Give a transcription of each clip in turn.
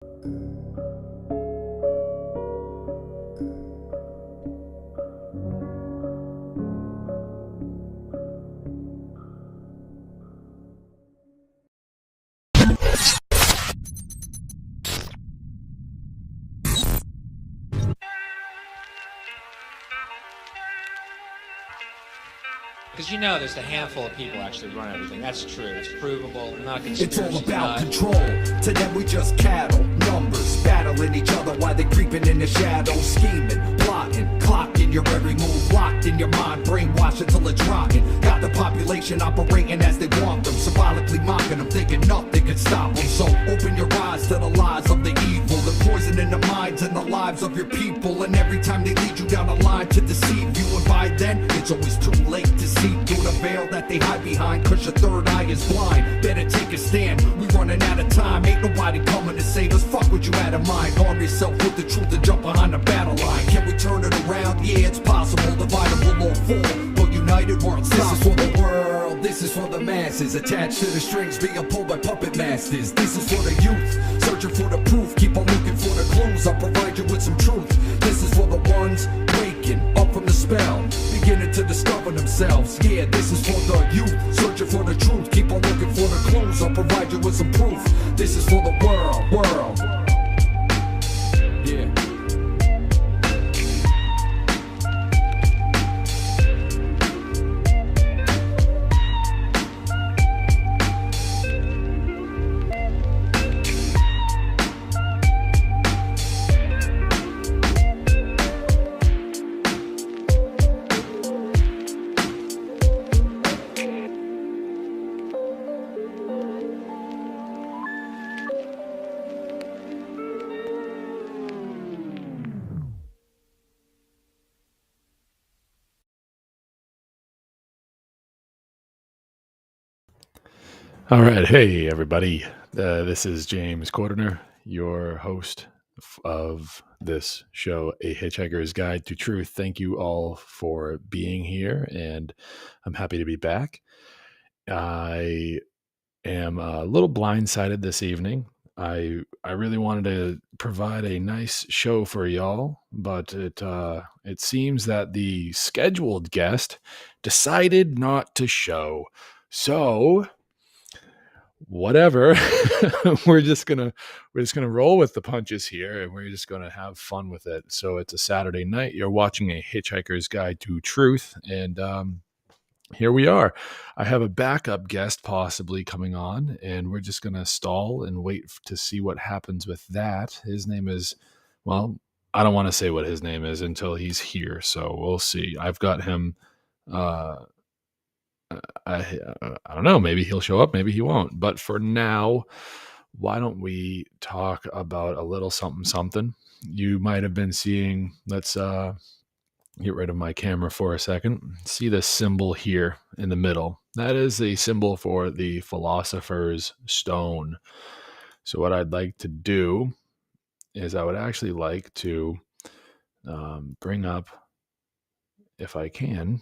Because there's a handful of people actually run everything. That's true. It's provable. Not conspiracy. It's all about control. To them we just cattle, numbers, battling each other while they creeping in the shadows, scheming, plotting, clocking your every move, locked in your mind, brainwashed until it's rocking. Got the population operating as they want them, symbolically mocking them, thinking nothing can stop them. So open your eyes to the lies of the evil, the poison in the minds and the lives of your people. And every time they lead you down a line to deceive you, and by then it's always too late to see through the veil that they hide behind, cause your third eye is blind. Better take a stand, we running out of time. Ain't nobody coming to save us, fuck what you had in mind. Arm yourself with the truth and jump behind the battle line. Can we turn it around? Yeah, it's possible. Divided we'll all fall, but united we're unstoppable. This is for the world, this is for the masses, attached to the strings being pulled by puppet masters. This is for the youth, searching for the proof, keep on looking for the clues, I'll provide you with some truth. This is for the ones waking up from the spell, beginning to discover themselves. Yeah, this is for the youth, searching for the truth, keep on looking for the clues, I'll provide you with some proof. This is for the world. Yeah. All right. Hey, everybody. This is James Cordner, your host of this show, A Hitchhiker's Guide to Truth. Thank you all for being here, and I'm happy to be back. I am a little blindsided this evening. I really wanted to provide a nice show for y'all, but it seems that the scheduled guest decided not to show. So whatever. we're just gonna roll with the punches here, and we're just gonna have fun with it. So it's a Saturday night, you're watching A Hitchhiker's Guide to Truth, and here we are. I have a backup guest possibly coming on, and we're just gonna stall and wait to see what happens with that. His name is, well, I don't want to say what his name is until he's here, so we'll see. I've got him I don't know, maybe he'll show up, maybe he won't. But for now, why don't we talk about a little something. You might have been seeing, let's get rid of my camera for a second. See this symbol here in the middle. That is the symbol for the Philosopher's Stone. So what I'd like to do is I would actually like to bring up, if I can,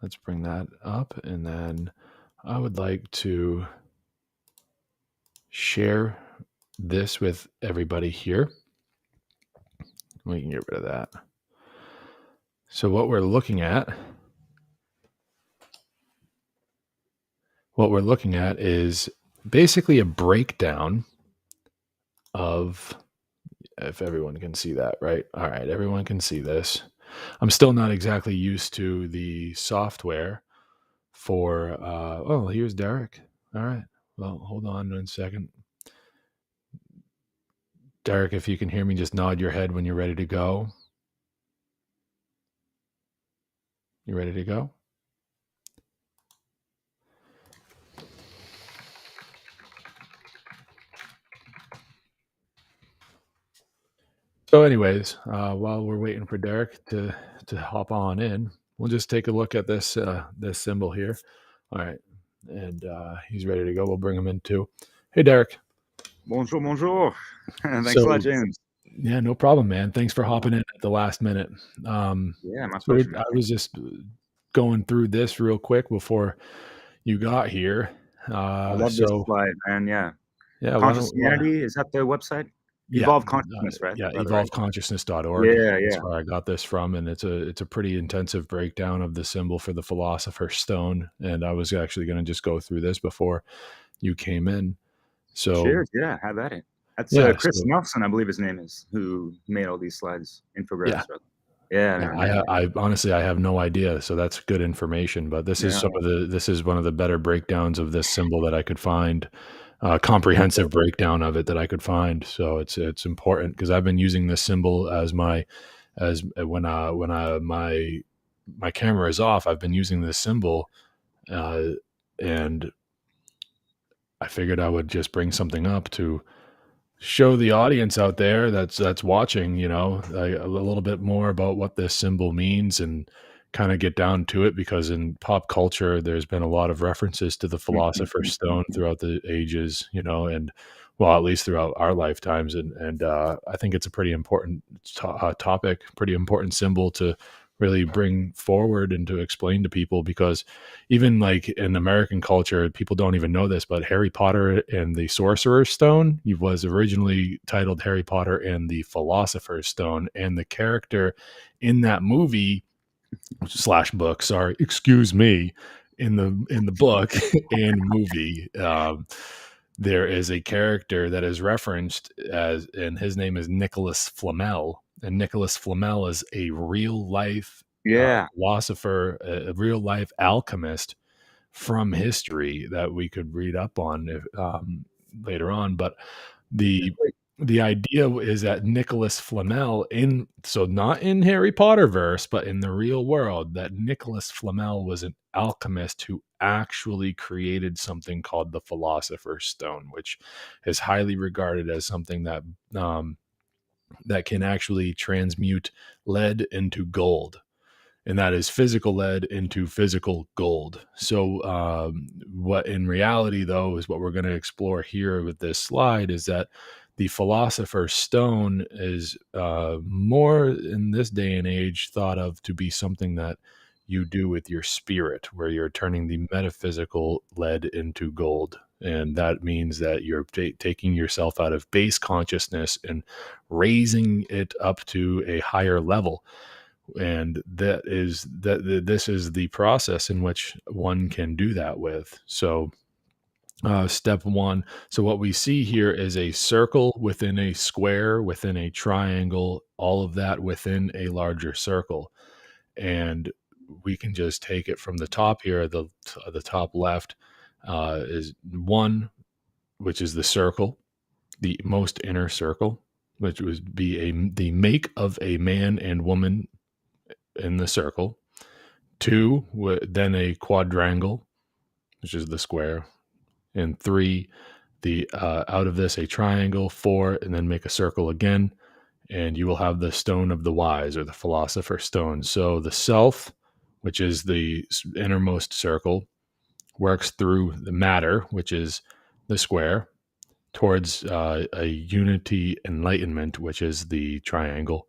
let's bring that up, and then I would like to share this with everybody here. We can get rid of that. So what we're looking at is basically a breakdown of, if everyone can see that, right? All right, everyone can see this. I'm still not exactly used to the software for, oh, here's Derek. All right. Well, hold on 1 second. Derek, if you can hear me, just nod your head when you're ready to go. You ready to go? So anyways, while we're waiting for Derek to hop on in, we'll just take a look at this this symbol here. All right. And he's ready to go. We'll bring him in too. Hey, Derek. Bonjour. Thanks a lot, James. Yeah, no problem, man. Thanks for hopping in at the last minute. Yeah, my pleasure. I was just going through this real quick before you got here. I love this slide, man. Yeah. Yeah, why Conscious don't Humanity, is that the website? yeah, Evolve Consciousness, right? yeah, Rather, right? evolveconsciousness.org. Yeah, That's yeah. where I got this from, and it's a pretty intensive breakdown of the symbol for the Philosopher's Stone, and I was actually gonna just go through this before you came in. So, Cheers. Yeah, have at it. That's yeah, Chris so Nelson, I believe his name is, who made all these slides, yeah. infographics, rather. Yeah, Yeah, man. Yeah, I honestly, I have no idea, so that's good information, but yeah. this is one of the better breakdowns of this symbol that I could find, comprehensive breakdown of it that I could find, so it's important because 'cause I've been using this symbol as my camera is off, I've been using this symbol, uh, and I figured I would just bring something up to show the audience out there that's watching, like a little bit more about what this symbol means and kind of get down to it because in pop culture there's been a lot of references to the philosopher's stone throughout the ages, and well, at least throughout our lifetimes, and I think it's a pretty important topic, pretty important symbol to really bring forward and to explain to people because even like in American culture, people don't even know this, but Harry Potter and the Sorcerer's Stone he was originally titled Harry Potter and the Philosopher's Stone, and the character in that movie slash book, sorry, excuse me, in the book and movie, there is a character that is referenced as, and his name is Nicholas Flamel, and Nicholas Flamel is a real life Yeah. philosopher, a real life alchemist from history that we could read up on later on. But the the idea is that Nicholas Flamel so not in Harry Potter verse, but in the real world, that Nicholas Flamel was an alchemist who actually created something called the Philosopher's Stone, which is highly regarded as something um, that can actually transmute lead into gold, and that is physical lead into physical gold. So, what in reality, though, is what we're going to explore here with this slide is that the Philosopher's Stone is more in this day and age thought of to be something that you do with your spirit, where you're turning the metaphysical lead into gold. And that means that you're taking yourself out of base consciousness and raising it up to a higher level, and this is the process in which one can do that with. So step one, so what we see here is a circle within a square within a triangle, all of that within a larger circle, and we can just take it from the top here. The top left is one, which is the circle, the most inner circle, which would be the make of a man and woman in the circle. Two, then a quadrangle, which is the square. And three, the out of this a triangle. Four, and then make a circle again. And you will have the stone of the wise, or the philosopher's stone. So the self, which is the innermost circle, works through the matter, which is the square, towards a unity enlightenment, which is the triangle,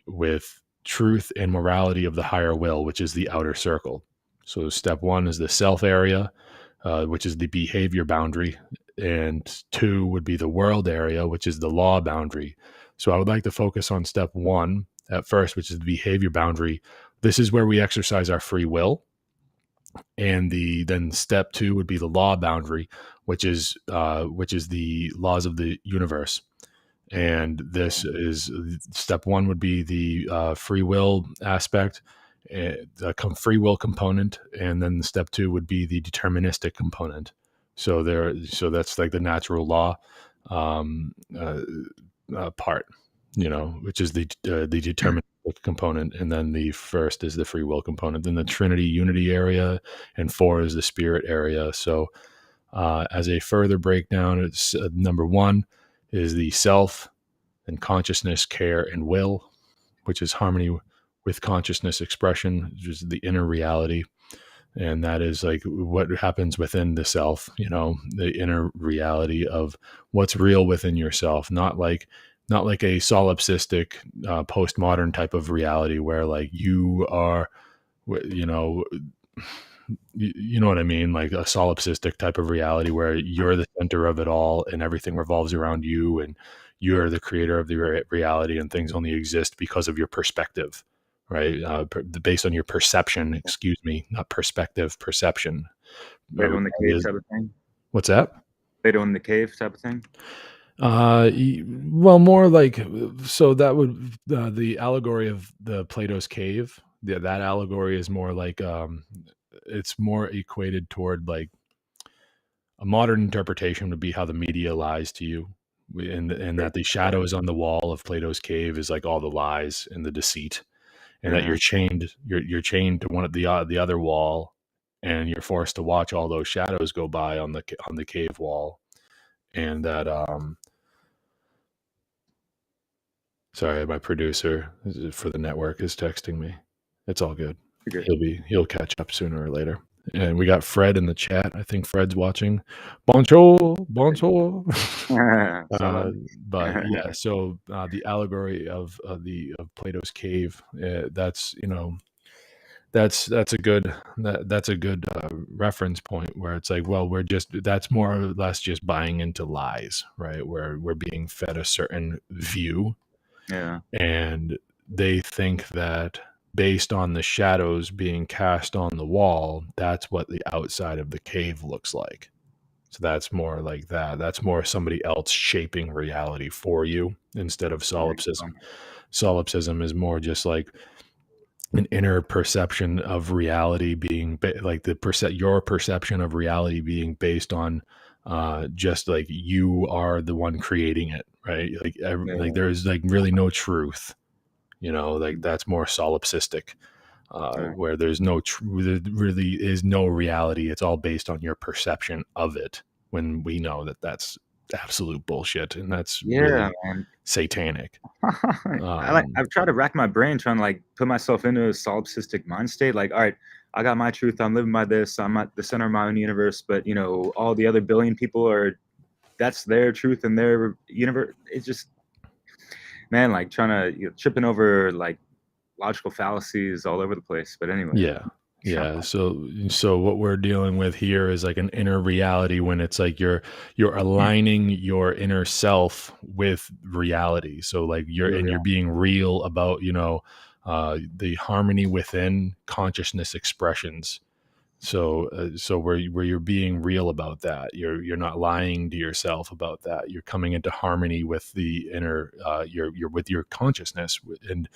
with truth and morality of the higher will, which is the outer circle. So step one is the self area, which is the behavior boundary, and two would be the world area, which is the law boundary. So I would like to focus on step one at first, which is the behavior boundary. This is where we exercise our free will, and then step two would be the law boundary, which is the laws of the universe. And this is step one would be the free will aspect, the free will component, and then step two would be the deterministic component. So that's like the natural law um, part, which is the deterministic component, and then the first is the free will component. Then the Trinity unity area, and four is the spirit area. So as a further breakdown, it's number one is the self and consciousness, care, and will, which is harmony with consciousness expression, which is the inner reality. And that is like what happens within the self, the inner reality of what's real within yourself, not like a solipsistic postmodern type of reality where like you are, you know, you know what I mean? Like a solipsistic type of reality where you're the center of it all and everything revolves around you and you're the creator of the reality and things only exist because of your perspective, right? Based on your perception, excuse me, not perspective, perception. Plato in the cave type of thing. What's that? Plato in the cave type of thing. Well, more like, so that would, the allegory of the Plato's cave, that allegory is more like, it's more equated toward like a modern interpretation would be how the media lies to you, and that the shadows on the wall of Plato's cave is like all the lies and the deceit, and that Yeah. you're chained to one of the other wall, and you're forced to watch all those shadows go by on the cave wall, and that sorry, my producer for the network is texting me. It's all good. You're He'll catch up sooner or later. And we got Fred in the chat. I think Fred's watching. Bonjour, bonjour. good. But yeah, so the allegory of Plato's cave. That's that's a good reference point where it's like, well, that's more or less just buying into lies, right? Where we're being fed a certain view. Yeah. And they think that based on the shadows being cast on the wall, that's what the outside of the cave looks like. So that's more like that. That's more somebody else shaping reality for you instead of solipsism. Solipsism is more just like an inner perception of reality being like your perception of reality being based on just like you are the one creating it, right? Like like there's like really no truth, like that's more solipsistic, where there's no there really is no reality. It's all based on your perception of it, when we know that that's absolute bullshit and that's really man. satanic. I've tried to rack my brain trying to like put myself into a solipsistic mind state. Like, all right, I got my truth. I'm living by this. I'm at the center of my own universe. But all the other billion people that's their truth and their universe. It's just, man, like trying to tripping over like logical fallacies all over the place. But anyway. Yeah. So what we're dealing with here is like an inner reality, when it's like you're aligning your inner self with reality. So like you're being real about, the harmony within consciousness expressions. So where you're being real about that, you're not lying to yourself about that. You're coming into harmony with the inner, you're with your consciousness, and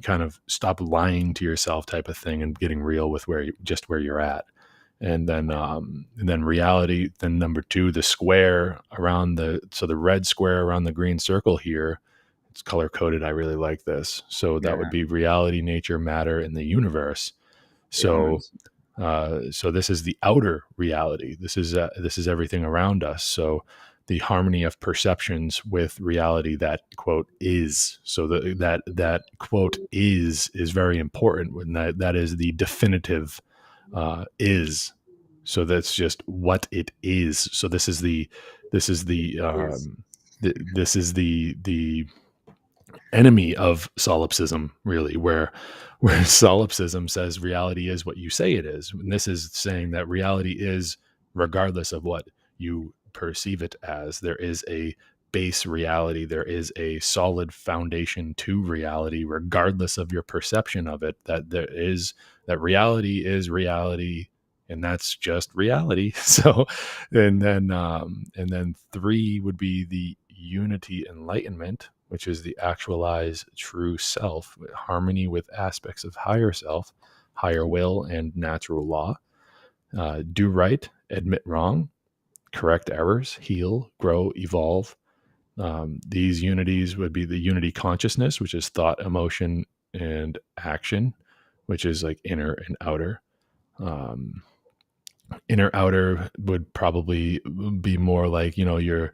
kind of stop lying to yourself type of thing, and getting real with where you're at. And then reality, then number two, the square around the red square around the green circle here, it's color coded. I really like this. So that would be reality, nature, matter, and the universe. So so this is the outer reality. This is everything around us. So the harmony of perceptions with reality that quote is. So that quote is very important, when that is the definitive is. So that's just what it is. So this is the enemy of solipsism, really, where solipsism says reality is what you say it is, and this is saying that reality is regardless of what you perceive it as. There is a base reality, there is a solid foundation to reality, regardless of your perception of it. That reality is reality, and that's just reality. So and then three would be the unity enlightenment, which is the actualized true self, harmony with aspects of higher self, higher will, and natural law. Do right, admit wrong, correct errors, heal, grow, evolve. These unities would be the unity consciousness, which is thought, emotion, and action, which is like inner and outer. Inner outer would probably be more like, your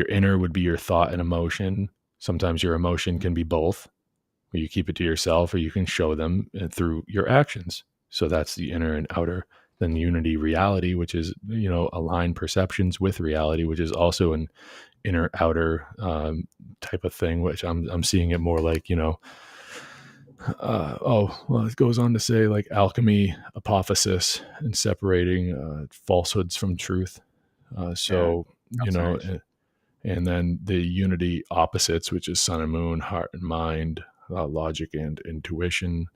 inner would be your thought and emotion. Sometimes your emotion can be both, where you keep it to yourself, or you can show them through your actions. So that's the inner and outer. Then unity reality, which is, aligned perceptions with reality, which is also an inner outer type of thing, which I'm seeing it more like, It goes on to say like alchemy, apophysis, and separating falsehoods from truth. Yeah, You that's know, nice. and then the unity opposites, which is sun and moon, heart and mind, logic and intuition.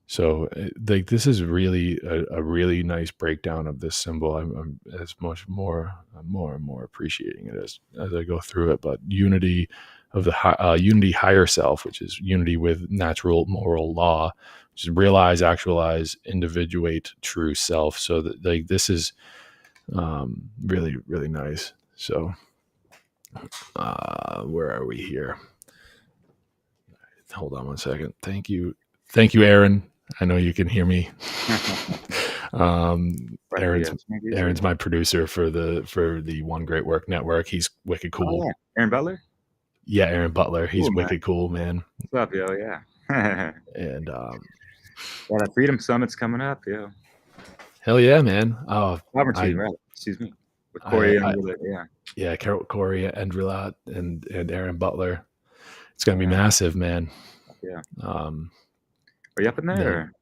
So, like, this is really a really nice breakdown of this symbol. I'm as much more, I'm more and more appreciating it as I go through it. But unity of the unity higher self, which is unity with natural moral law, which is realize, actualize, individuate true self. So that, like, this is really really nice. So, where are we here? Hold on one second. Thank you, Aaron. I know you can hear me. Aaron's Yes, maybe it's Aaron's right. my producer for the One Great Work Network. He's wicked Oh cool. yeah, Aaron Butler. Yeah, Aaron Butler. He's Cool, man. wicked cool, man. What's up, yo? Yeah. Yeah, And the Freedom Summit's coming up, yo. hell yeah, man. Oh, Sovereignty, I right? Excuse me. With I, Corey I and yeah, yeah, Corey Endrelat and Aaron Butler. It's gonna be yeah, massive, man. yeah. Um, Are you up in there? then Or?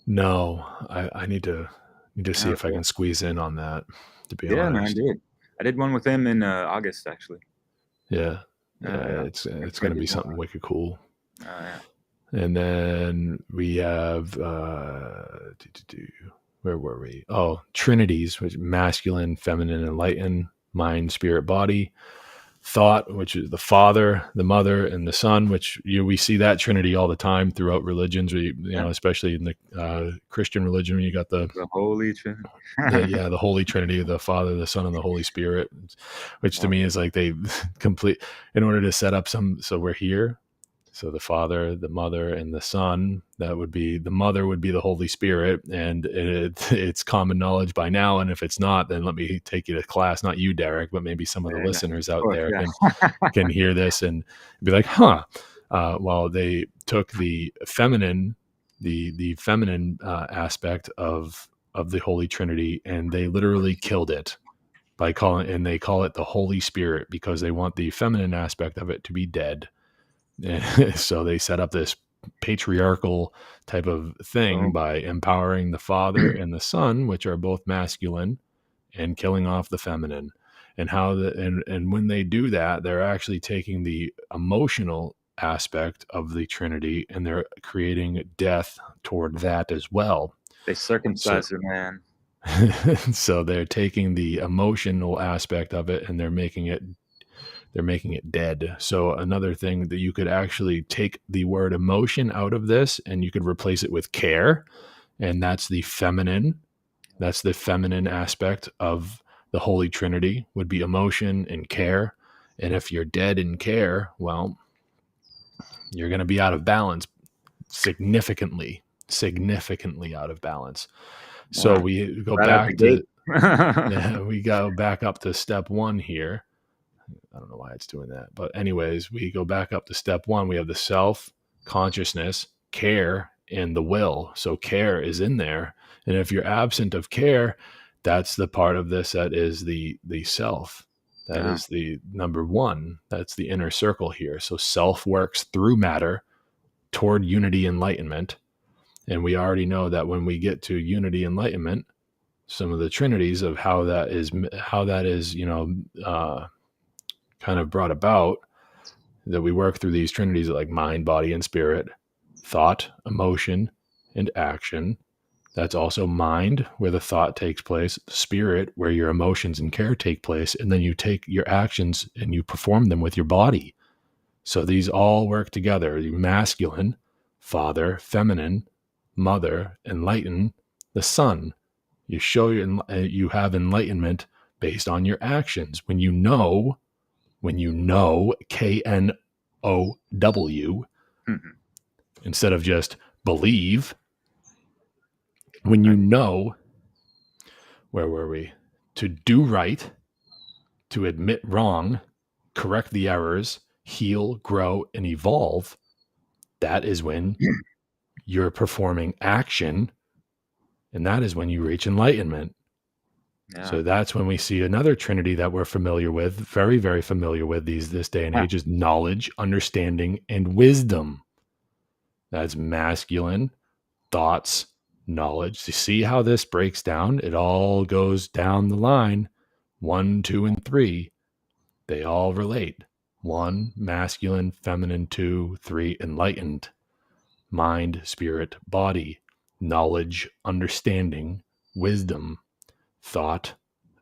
no, I need to see if I Okay. can squeeze in on that. To be Yeah, man, honest, dude. I did one with him in August, actually. yeah, Yeah. it's It's gonna gonna be be more. something wicked cool. Yeah. And then we have where were we? Oh, trinities, which masculine, feminine, enlightened, mind, spirit, body. Thought, which is the Father, the Mother, and the Son, which we see that Trinity all the time throughout religions. Yeah. Especially in the Christian religion, you got the Holy Trinity. the Holy Trinity, the Father, the Son, and the Holy Spirit, which to me is like they complete in order to set up some. So we're here. So the Father, the Mother, and the Son. That would be the Mother would be the Holy Spirit, and it's common knowledge by now. And if it's not, then let me take you to class. Not you, Derek, but maybe some of the Yeah, listeners of out course, there yeah. can hear this and be like, "Huh." Well, they took the feminine, the feminine aspect of the Holy Trinity, and they literally killed it by calling, they call it the Holy Spirit because they want the feminine aspect of it to be dead. So they set up this patriarchal type of thing Boom. by empowering the Father and the Son, which are both masculine, and killing off the feminine. And and when they do that, they're actually taking the emotional aspect of the Trinity and they're creating death toward that as well. They circumcised her, man. So they're taking the emotional aspect of it and they're making it dead. So another thing that you could actually take the word emotion out of this and you could replace it with care, and that's the feminine aspect of the Holy Trinity would be emotion and care. And if you're dead in care, well, you're going to be out of balance, significantly out of balance. So Wow. we go Right out the back to gate. we go back up to step one here. I don't know why it's doing that. But anyways, we go back up to step one. We have the self, consciousness, care, and the will. So care is in there. And if you're absent of care, that's the part of this that is the self. That Yeah. is the number one. That's the inner circle here. So self works through matter toward unity enlightenment. And we already know that when we get to unity enlightenment, some of the trinities of how that is, kind of brought about, that we work through these trinities like mind, body, and spirit, thought, emotion, and action. That's also mind, where the thought takes place, spirit, where your emotions and care take place, and then you take your actions and you perform them with your body. So these all work together. The masculine, Father, feminine, Mother, enlighten, the Son. You show you have enlightenment based on your actions. When you know, KNOW, Mhm. instead of just believe, when you know, where were we? To do right, to admit wrong, correct the errors, heal, grow, and evolve, that is when you're performing action, and that is when you reach enlightenment. Yeah. So that's when we see another trinity that we're familiar with, very, very familiar with this day and age, is knowledge, understanding, and wisdom. That's masculine. Thoughts, knowledge. You see how this breaks down? It all goes down the line. 1, 2, and 3. They all relate. 1, masculine, feminine. 2, 3, enlightened. Mind, spirit, body. Knowledge, understanding, wisdom, thought,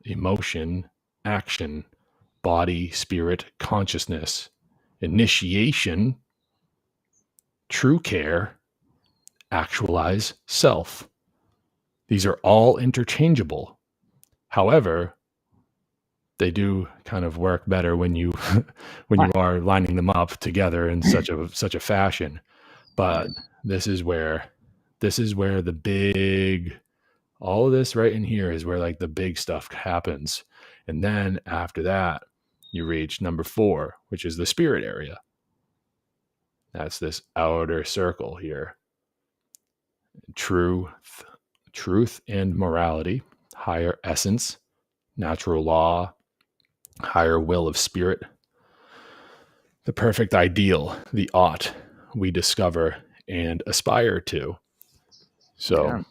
emotion, action, body, spirit, consciousness, initiation, true care, actualize, self. These are all interchangeable. However, they do kind of work better when you when you are lining them up together in such a fashion. But this is where the big, all of this right in here is where like the big stuff happens. And then after that, you reach number 4, which is the spirit area. That's this outer circle here. Truth and morality, higher essence, natural law, higher will of spirit, the perfect ideal, the ought we discover and aspire to. So,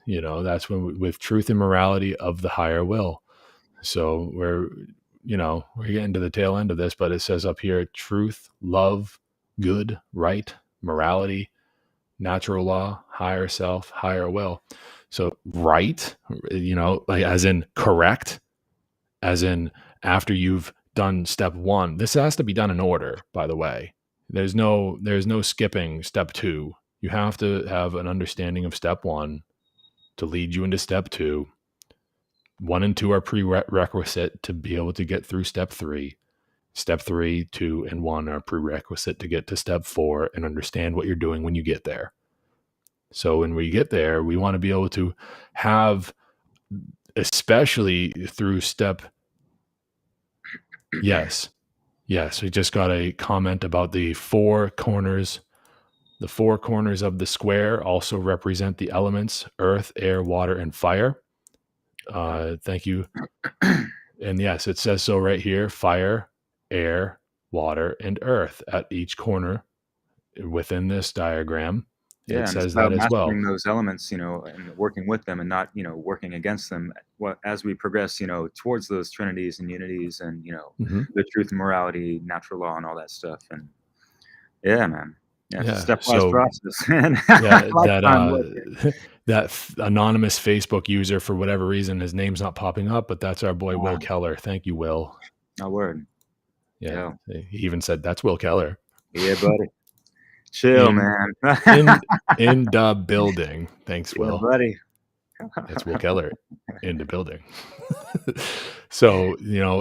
that's when with truth and morality of the higher will. So we're getting to the tail end of this, but it says up here, truth, love, good, right, morality, natural law, higher self, higher will. So right, like as in correct, as in after you've done step 1, this has to be done in order, by the way. There's no skipping step 2. You have to have an understanding of step 1 to lead you into step 2. 1 and 2 are prerequisite to be able to get through step 3. Step 3, 2, and 1 are prerequisite to get to step 4 and understand what you're doing when you get there. So when we get there, we want to be able to have, especially through step. Yes. We just got a comment about the 4 corners. The 4 corners of the square also represent the elements: earth, air, water, and fire. Thank you. And yes, it says so right here: fire, air, water, and earth at each corner within this diagram. Yeah, it says it's about that as well. mastering those elements, and working with them, and not, working against them. As we progress, towards those trinities and unities, and the truth and morality, natural law, and all that stuff. And yeah, man, it's a stepwise process. And that anonymous Facebook user, for whatever reason, his name's not popping up, but that's our boy Will Keller. Thank you, Will. My word. Yeah, he even said that's Will Keller. Yeah, buddy. Chill, man. in the building. Thanks, Will. Yeah, buddy. That's Will Keller in the building. So,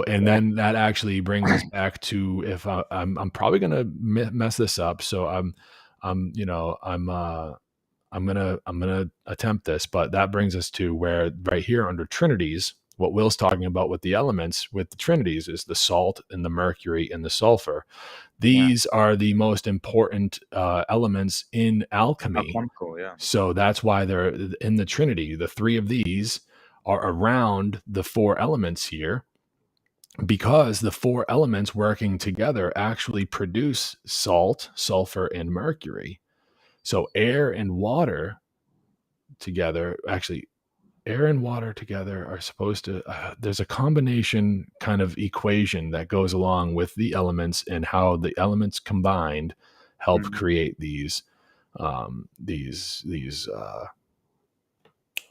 and then that actually brings us back to, if I'm probably going to mess this up. So I'm going to attempt this, but that brings us to where right here under trinities, what Will's talking about with the elements, with the trinities, is the salt and the mercury and the sulfur. These are the most important elements in alchemy. Alchemical, yeah. So that's why they're in the trinity. The 3 of these are around the 4 elements here, because the 4 elements working together actually produce salt, sulfur, and mercury. So air and water together, actually, air and water together are supposed to, there's a combination kind of equation that goes along with the elements, and how the elements combined help create these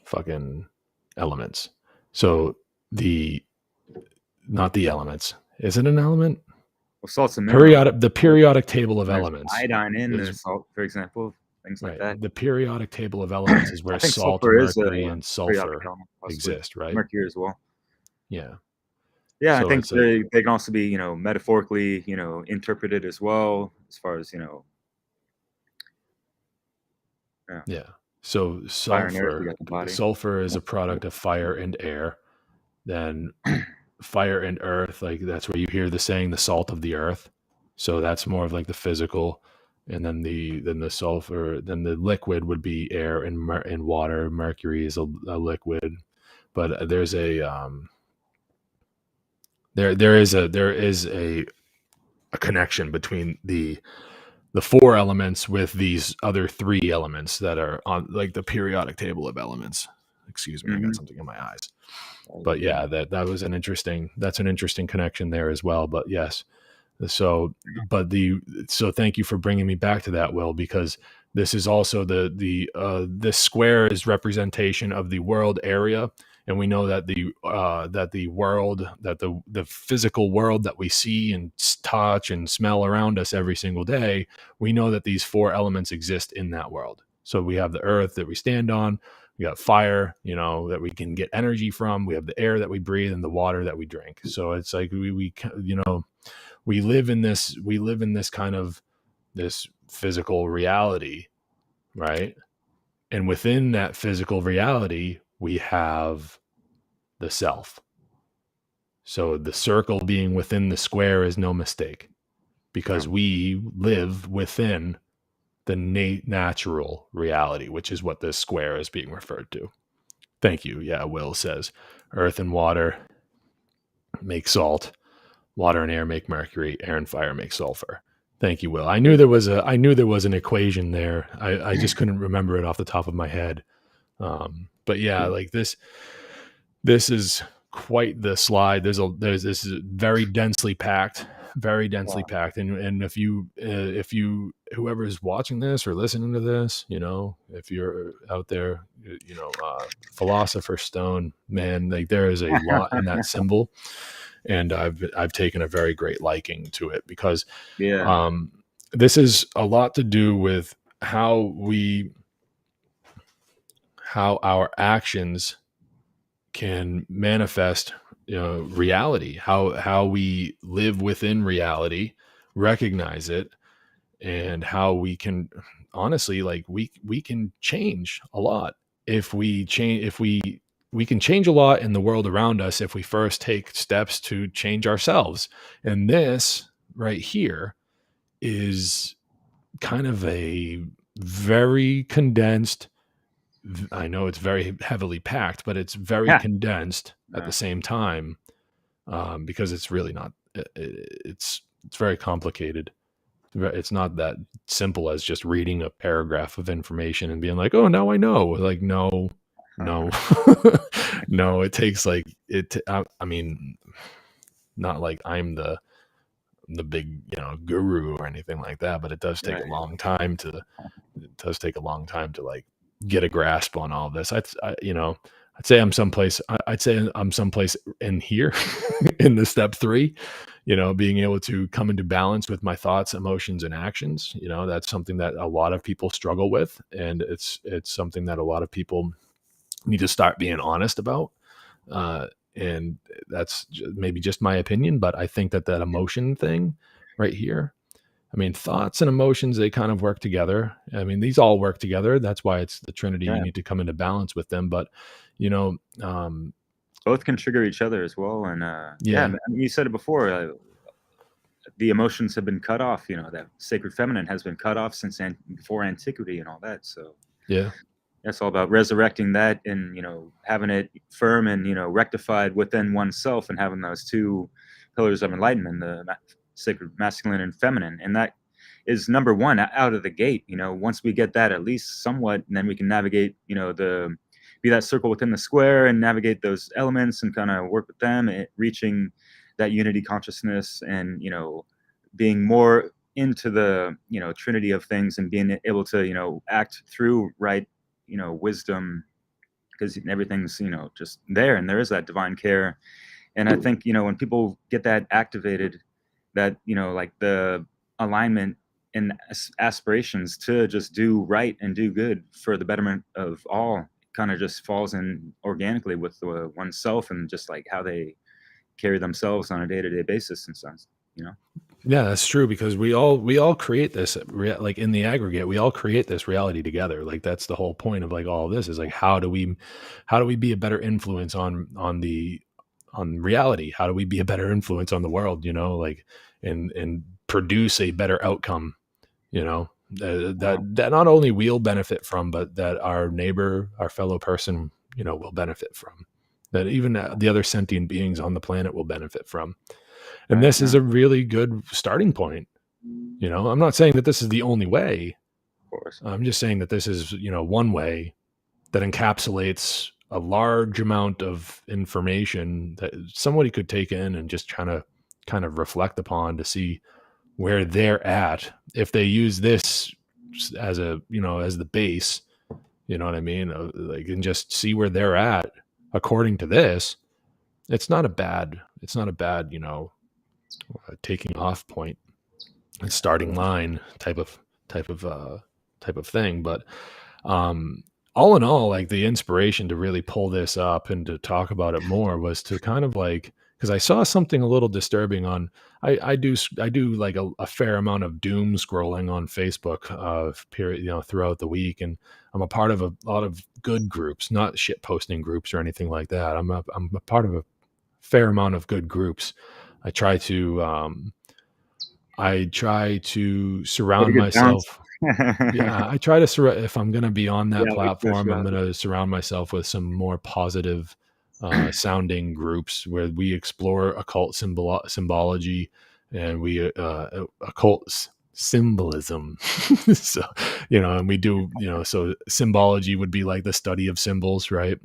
fucking elements. So not the elements. Is it an element? Well, salt's a the periodic table of elements. Iodine in the salt, for example. Things like that. The periodic table of elements is where salt, mercury, and sulfur exist, right? Mercury as well. Yeah. Yeah, so I think they can also be, metaphorically, interpreted as well, as far as, Yeah. So sulfur is a product of fire and air. Then fire and earth, like that's where you hear the saying, the salt of the earth. So that's more of like the physical. And then the sulfur, then the liquid would be air and water. Mercury is a liquid, but there's there is a connection between the the 4 elements with these other 3 elements that are on like the periodic table of elements. Excuse me, I got Mhm. something in my eyes. Right, But yeah. yeah, that was that's an interesting connection there as well. But yes, so so thank you for bringing me back to that, Will, because this is also this square is representation of the world area, and we know that the physical world that we see and touch and smell around us every single day, we know that these 4 elements exist in that world. So we have the earth that we stand on, we got fire, that we can get energy from, we have the air that we breathe, and the water that we drink. So it's like we live in this kind of this physical reality, right? And within that physical reality, we have the self. So the circle being within the square is no mistake, because we live within the natural reality, which is what this square is being referred to. Thank you. Yeah, Will says earth and water make salt, water and air make mercury, air and fire make sulfur. Thank you, Will. I knew there was an equation there. I just couldn't remember it off the top of my head. But yeah, like this is quite the slide. This is very densely packed, And if you whoever is watching this or listening to this, if you're out there, Philosopher Stone, man, like there is a lot in that symbol. And I've taken a very great liking to it, because Yeah. this is a lot to do with how our actions can manifest reality, how we live within reality, recognize it, and how we can honestly, like we can change a lot if we can change a lot in the world around us if we first take steps to change ourselves. And this right here is kind of a very condensed, I know it's very heavily packed, but it's very Yeah. condensed at the same time, because it's really not, it's very complicated. It's not that simple as just reading a paragraph of information and being like, oh, now I know. Like, no, no, no, it takes like it. I mean, not like I'm the big, guru or anything like that, but it does take a Right. long time to like get a grasp on all this. I'd say I'm someplace, I'd say I'm someplace in here in the step 3, being able to come into balance with my thoughts, emotions, and actions. That's something that a lot of people struggle with. And it's something that a lot of people need to start being honest about. And that's maybe just my opinion, but I think that emotion thing right here, I mean, thoughts and emotions, they kind of work together. I mean, these all work together. That's why it's the Trinity. You Yeah. need to come into balance with them. But, you know, um, Both can trigger each other as well. And yeah, yeah, I mean, you said it before. The emotions have been cut off. That sacred feminine has been cut off since before antiquity and all that. So yeah, that's all about resurrecting that and having it firm and rectified within oneself, and having those 2 pillars of enlightenment, the sacred masculine and feminine. And that is number 1 out of the gate. Once we get that at least somewhat, and then we can navigate, be that circle within the square and navigate those elements and kind of work with them, reaching that unity consciousness, and being more into the trinity of things, and being able to act through right wisdom, because everything's just there, and there is that divine care. And I think when people get that activated, that like the alignment and aspirations to just do right and do good for the betterment of all kind of just falls in organically with oneself, and just like how they carry themselves on a day-to-day basis, in sense. yeah, that's true, because we all create this, like in the aggregate, we all create this reality together. Like that's the whole point of like all of this is like, how do we be a better influence on reality? How do we be a better influence on the world? Like, and produce a better outcome, that not only we'll benefit from, but that our neighbor, our fellow person, will benefit from, that even the other sentient beings on the planet will benefit from. And Right. this is a really good starting point. I'm not saying that this is the only way. Of course. I'm just saying that this is, one way that encapsulates a large amount of information that somebody could take in and just kind of reflect upon to see where they're at. If they use this as as the base, you know what I mean? Like, and just see where they're at according to this. It's not a bad, taking off point and starting line type of type of thing. But um all in all, like, the inspiration to really pull this up and to talk about it more was to kind of like, because I saw something a little disturbing on, I do like a fair amount of doom scrolling on Facebook period, throughout the week. And I'm a part of a lot of good groups, not shit posting groups or anything like that. I'm a part of a fair amount of good groups. I try to Get a surround good balance. myself. Yeah, I try to if I'm gonna be on that Yeah, like platform, I'm gonna surround myself with some more positive sounding groups where we explore occult symbology, and we occult symbolism. So, and we do, so symbology would be like the study of symbols, right?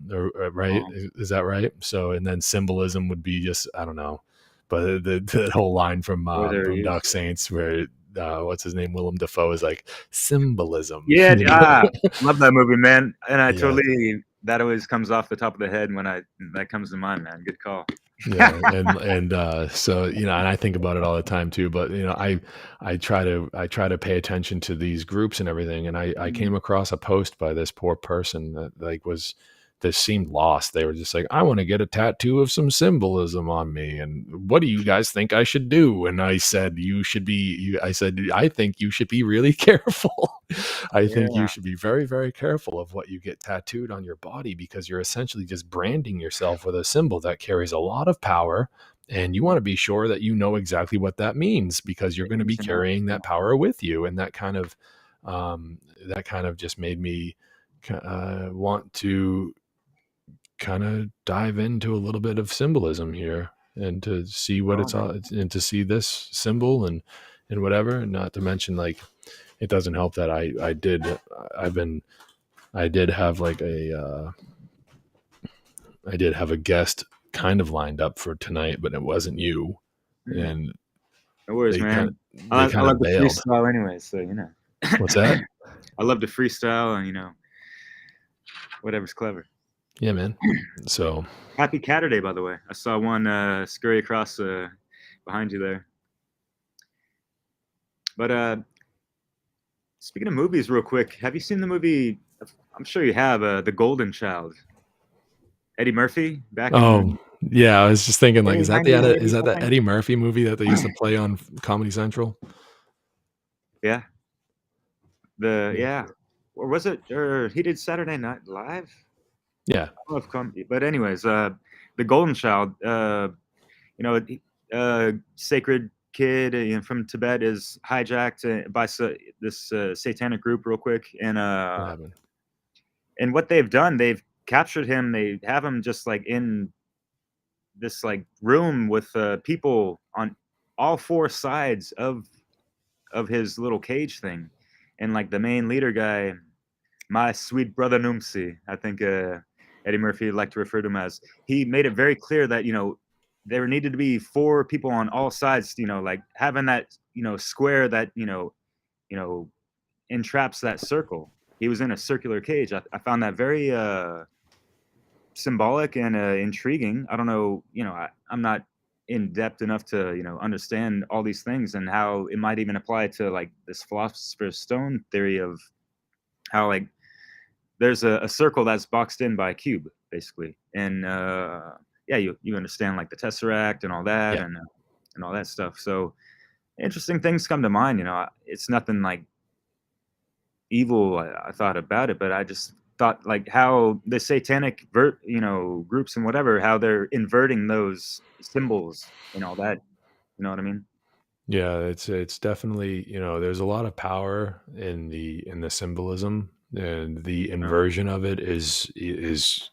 Right? Is that right? So, and then symbolism would be just, I don't know, but the whole line from or their use. Boondock Saints where what's his name, Willem Dafoe, is like symbolism. Yeah, love that movie, man. And I Yeah, totally that always comes off the top of the head when that comes to mind, man. Good call. yeah, and so, and I think about it all the time too. But I try to pay attention to these groups and everything. And I came across a post by this poor person that, like, was this seemed lost. They were just like, I want to get a tattoo of some symbolism on me, and what do you guys think I should do? And I said, I think you should be really careful. I think you Yeah, should be very, very careful of what you get tattooed on your body, because you're essentially just branding yourself with a symbol that carries a lot of power. And you want to be sure that you know exactly what that means, because you're going to be ins and outs, carrying yeah. that power with you. And that kind of just made me want to kind of dive into a little bit of symbolism here, and to see what Oh, it's all, man. and to see this symbol and whatever. And not to mention, like, it doesn't help that I did have like I did have a guest kind of lined up for tonight, but it wasn't you. Mm, And no worries, they kind man. of they I kind love of to bailed. freestyle anyway, so What's that? I love to freestyle and whatever's clever. Yeah, man. So Happy Catterday, by the way. I saw one scurry across behind you there. But speaking of movies, real quick, have you seen the movie? I'm sure you have. The Golden Child. Eddie Murphy back oh in yeah, I was just thinking, like, early is that the 90s, is maybe that I the think. Eddie Murphy movie that they used to play on Comedy Central? Yeah, Yeah. yeah, or was it? Or he did Saturday Night Live. Yeah. I love comedy, but anyways, the Golden Child. You know, sacred kid from Tibet is hijacked by this satanic group, real quick, What happened? and what they've done, they've captured him. They have him just like in this like room with people on all four sides of his little cage thing, and like the main leader guy, my sweet brother Numsi, I think Eddie Murphy would like to refer to him as. He made it very clear that there needed to be four people on all sides. Like having that square that you know entraps that circle. He was in a circular cage. I found that very symbolic and intriguing. I don't know, I'm not in depth enough to understand all these things and how it might even apply to like this philosopher's stone theory of how like there's a circle that's boxed in by a cube basically, and yeah, you understand like the tesseract and all that, Yeah. and all that stuff. So interesting things come to mind. It's nothing like evil. I thought about it, but I just thought like how the satanic groups and whatever, how they're inverting those symbols and all that. You know what I mean? Yeah, it's definitely, there's a lot of power in the symbolism. and the inversion of it is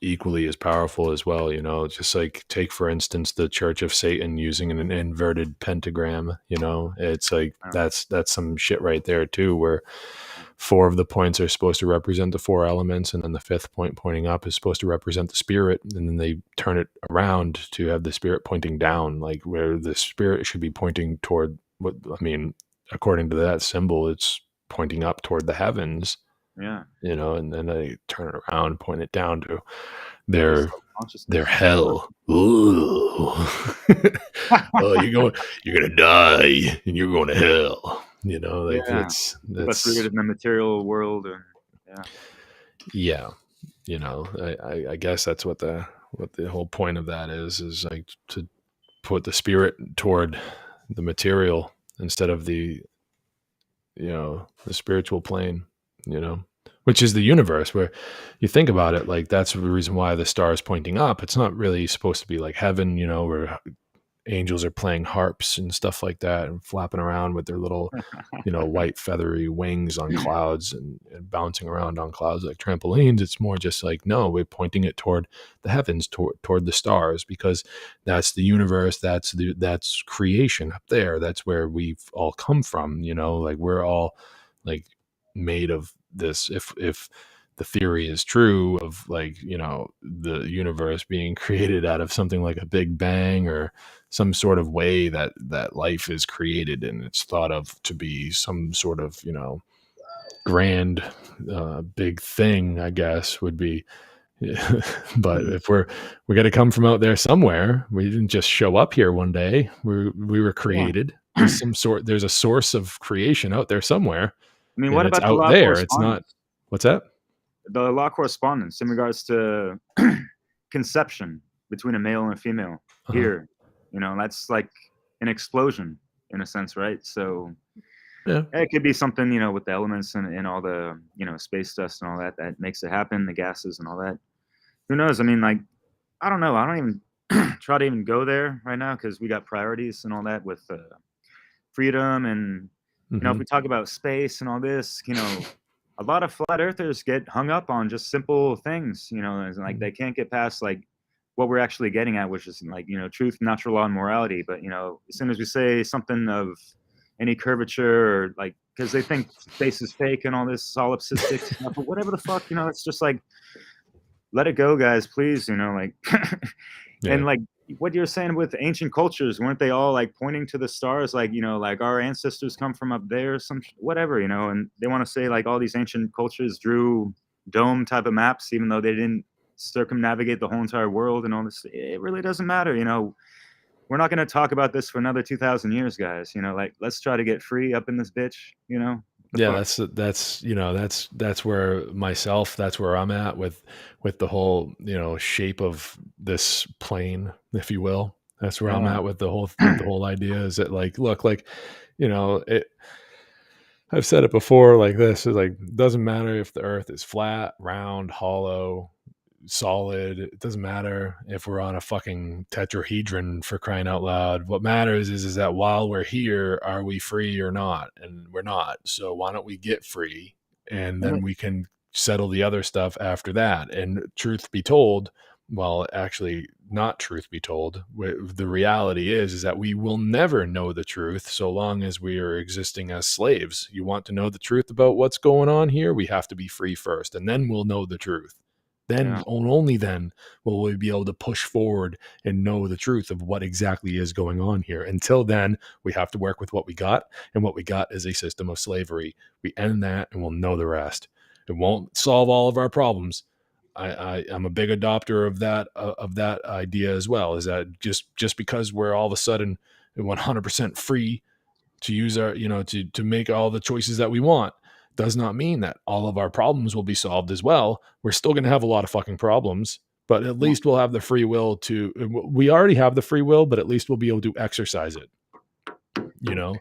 equally as powerful as well. You know, just like take for instance the Church of Satan using an inverted pentagram. You know, it's like that's some shit right there too, where four of the points are supposed to represent the four elements, and then the fifth point pointing up is supposed to represent the spirit, and then they turn it around to have the spirit pointing down, like where the spirit should be pointing toward what I mean, according to that symbol, it's pointing up toward the heavens. Yeah. You know, and then they turn it around, point it down to Your their self-consciousness. hell. Ooh. Oh, you're gonna die and you're going to hell. You know, like that's But rooted in the material world, and yeah. You know, I guess that's what the whole point of that is like to put the spirit toward the material instead of the, you know, the spiritual plane, you know, which is the universe. Where you think about it, like that's the reason why the star is pointing up. It's not really supposed to be like heaven, you know, where angels are playing harps and stuff like that and flapping around with their little, you know, white feathery wings on clouds and bouncing around on clouds like trampolines. It's more just like, no, we're pointing it toward the heavens, toward the stars, because that's the universe. That's creation up there. That's where we've all come from. You know, like we're all like made of this. If the theory is true of like, you know, the universe being created out of something like a big bang or some sort of way that life is created, and it's thought of to be some sort of, you know, grand big thing, I guess would be. But if we got to come from out there somewhere, we didn't just show up here one day. We were created. There's a source of creation out there somewhere. I mean, And what it's about the out law there? It's not. correspondence? What's that? The law correspondence in regards to conception between a male and a female here, you know, that's like an explosion in a sense, right? So Yeah. it could be something, you know, with the elements and all the, you know, space dust and all that that makes it happen, the gases and all that. Who knows? I mean, like, I don't know. I don't even try to even go there right now because we got priorities and all that with freedom. And, you know, if we talk about space and all this, you know, a lot of flat earthers get hung up on just simple things, you know, and like they can't get past like what we're actually getting at, which is like, you know, truth, natural law, and morality. But, you know, as soon as we say something of any curvature or like, because they think space is fake and all this solipsistic stuff, but whatever the fuck, you know, it's just like, let it go, guys, please, you know, like, and like what you're saying with ancient cultures, weren't they all like pointing to the stars, like, you know, like our ancestors come from up there, some whatever, you know, and they want to say like all these ancient cultures drew dome type of maps, even though they didn't circumnavigate the whole entire world and all this. It really doesn't matter, you know. We're not going to talk about this for another 2,000 years, guys. You know, like let's try to get free up in this bitch, you know. Yeah, that's you know, that's where that's where I'm at with the whole, you know, shape of this plane, if you will. That's where I'm at with the whole idea is that like, look, like, you know, I've said it before, like this is like, doesn't matter if the earth is flat, round, hollow, solid. It doesn't matter if we're on a fucking tetrahedron, for crying out loud. What matters is that while we're here, are we free or not? And we're not. So why don't we get free, and then we can settle the other stuff after that. And truth be told, well, actually not truth be told, the reality is that we will never know the truth so long as we are existing as slaves. You want to know the truth about what's going on here? We have to be free first, and then we'll know the truth. Then only then will we be able to push forward and know the truth of what exactly is going on here. Until then, we have to work with what we got, and what we got is a system of slavery. We end that and we'll know the rest. It won't solve all of our problems. I'm a big adopter of that idea as well, is that just because we're all of a sudden 100% free to use our, you know, to make all the choices that we want, does not mean that all of our problems will be solved as well. We're still going to have a lot of fucking problems, but at least we'll have the free will we already have the free will, but at least we'll be able to exercise it, you know?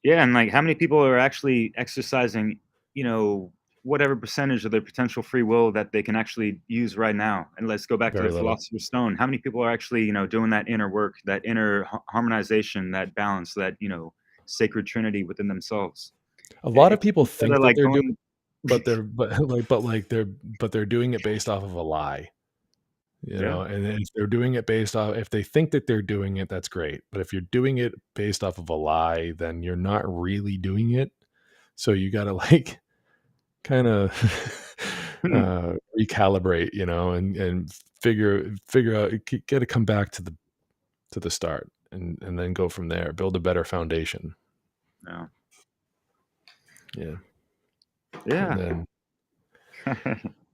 Yeah. And like how many people are actually exercising, you know, whatever percentage of their potential free will that they can actually use right now? And let's go back to the Philosopher's Stone. How many people are actually, you know, doing that inner work, that inner harmonization, that balance, that, you know, sacred trinity within themselves? A lot of people think that like they're doing. but they're doing it based off of a lie. You Yeah. know, and if they're doing it based off, if they think that they're doing it, that's great. But if you're doing it based off of a lie, then you're not really doing it. So you got to like kind of Hmm. recalibrate, you know, and figure out. You got to come back to the start and then go from there. Build a better foundation. Yeah. Yeah, and Yeah. then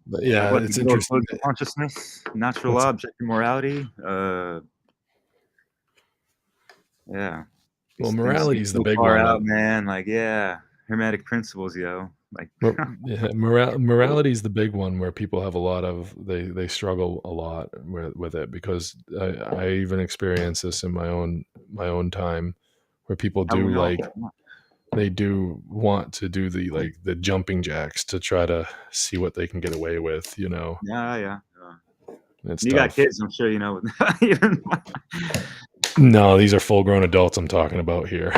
but Like yeah, what, the it's good old interesting. codes of consciousness, natural What's law, objective morality. Yeah. well, These things morality seem is the so big far one that out, man. Like, yeah, hermetic principles, yo. Like, Yeah, morality is the big one where people have a lot of they struggle a lot with it because I even experience this in my own time where people how do we all. like they do want to do the like the jumping jacks to try to see what they can get away with, you know. Yeah, yeah. It's You got tough. kids, I'm sure you know. Even, No, these are full grown adults I'm talking about here.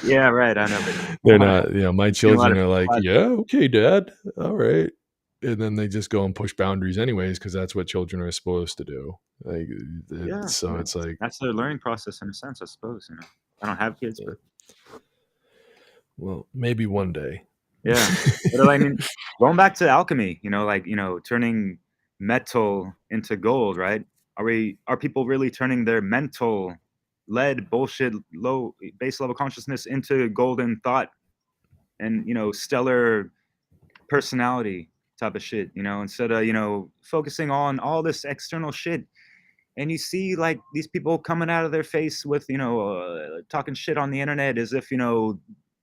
yeah, right. I know, but They're not, you know, my seen a lot children of are like, lot "Yeah, okay, dad. All right." And then they just go and push boundaries anyways because that's what children are supposed to do. Like, yeah, so yeah. it's like, That's their learning process in a sense, I suppose. I don't have kids, yeah, but well, maybe one day. yeah. But I mean, going back to alchemy, like turning metal into gold, right? Are people really turning their mental lead bullshit low base level consciousness into golden thought and stellar personality type of shit, instead of focusing on all this external shit. And you see like these people coming out of their face with talking shit on the internet as if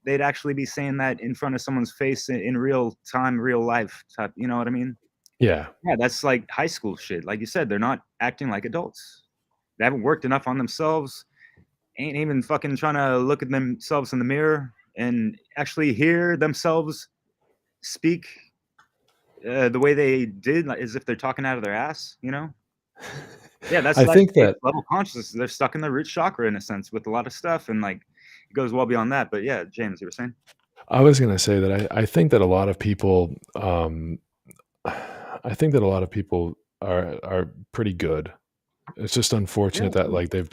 they'd actually be saying that in front of someone's face in real time, real life type, you know what I mean? Yeah. Yeah, that's like high school shit. Like you said, they're not acting like adults. They haven't worked enough on themselves, ain't even fucking trying to look at themselves in the mirror and actually hear themselves speak the way they did, like, as if they're talking out of their ass, Yeah, that's I like think base that level consciousness. They're stuck in the root chakra in a sense with a lot of stuff, and like it goes well beyond that. But yeah, James, you were saying? I was going to say that I think that a lot of people, I think that a lot of people are pretty good. It's just Yeah, unfortunate that totally. like they've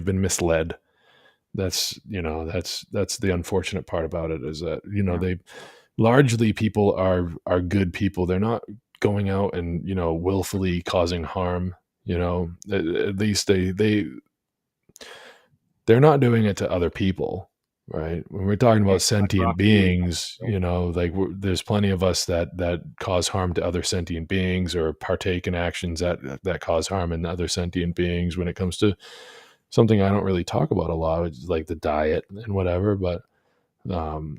been misled. That's, you know, that's the unfortunate part about it is that, you know, Yeah, they largely people are good people. They're not going out and, you know, willfully causing harm, you know. At least they're not doing it to other people, right? When we're talking yeah, about like sentient Rocket League. beings, you know, like there's plenty of us that cause harm to other sentient beings or partake in actions that cause harm in other sentient beings. When it comes to something I don't really talk about a lot, which is like the diet and whatever, but um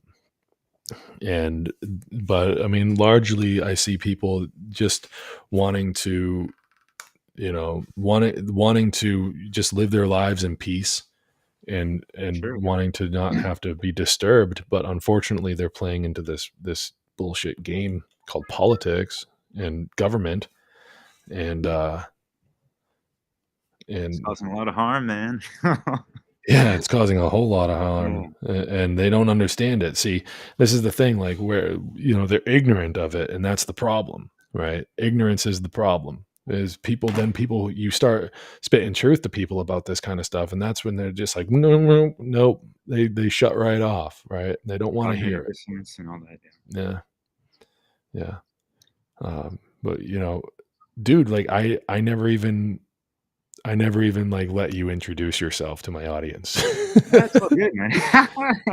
and but I mean, largely I see people just wanting to, you know, wanting to just live their lives in peace and Sure. wanting to not have to be disturbed, but unfortunately they're playing into this bullshit game called politics and government and It's and causing a lot of harm, man. yeah, it's causing a whole lot of Yeah, harm and they don't understand it. See, this is the thing, like where, you know, they're ignorant of it, and that's the problem, right? Ignorance is the problem. Is people then people you start spitting truth to people about this kind of stuff, and that's when they're just like, no, no, no. They shut right off, right? They don't want to hear cognitive it. dissonance and all that. Yeah. Yeah, yeah. But you know, dude, like I never even like let you introduce yourself to my audience. That's all good, man.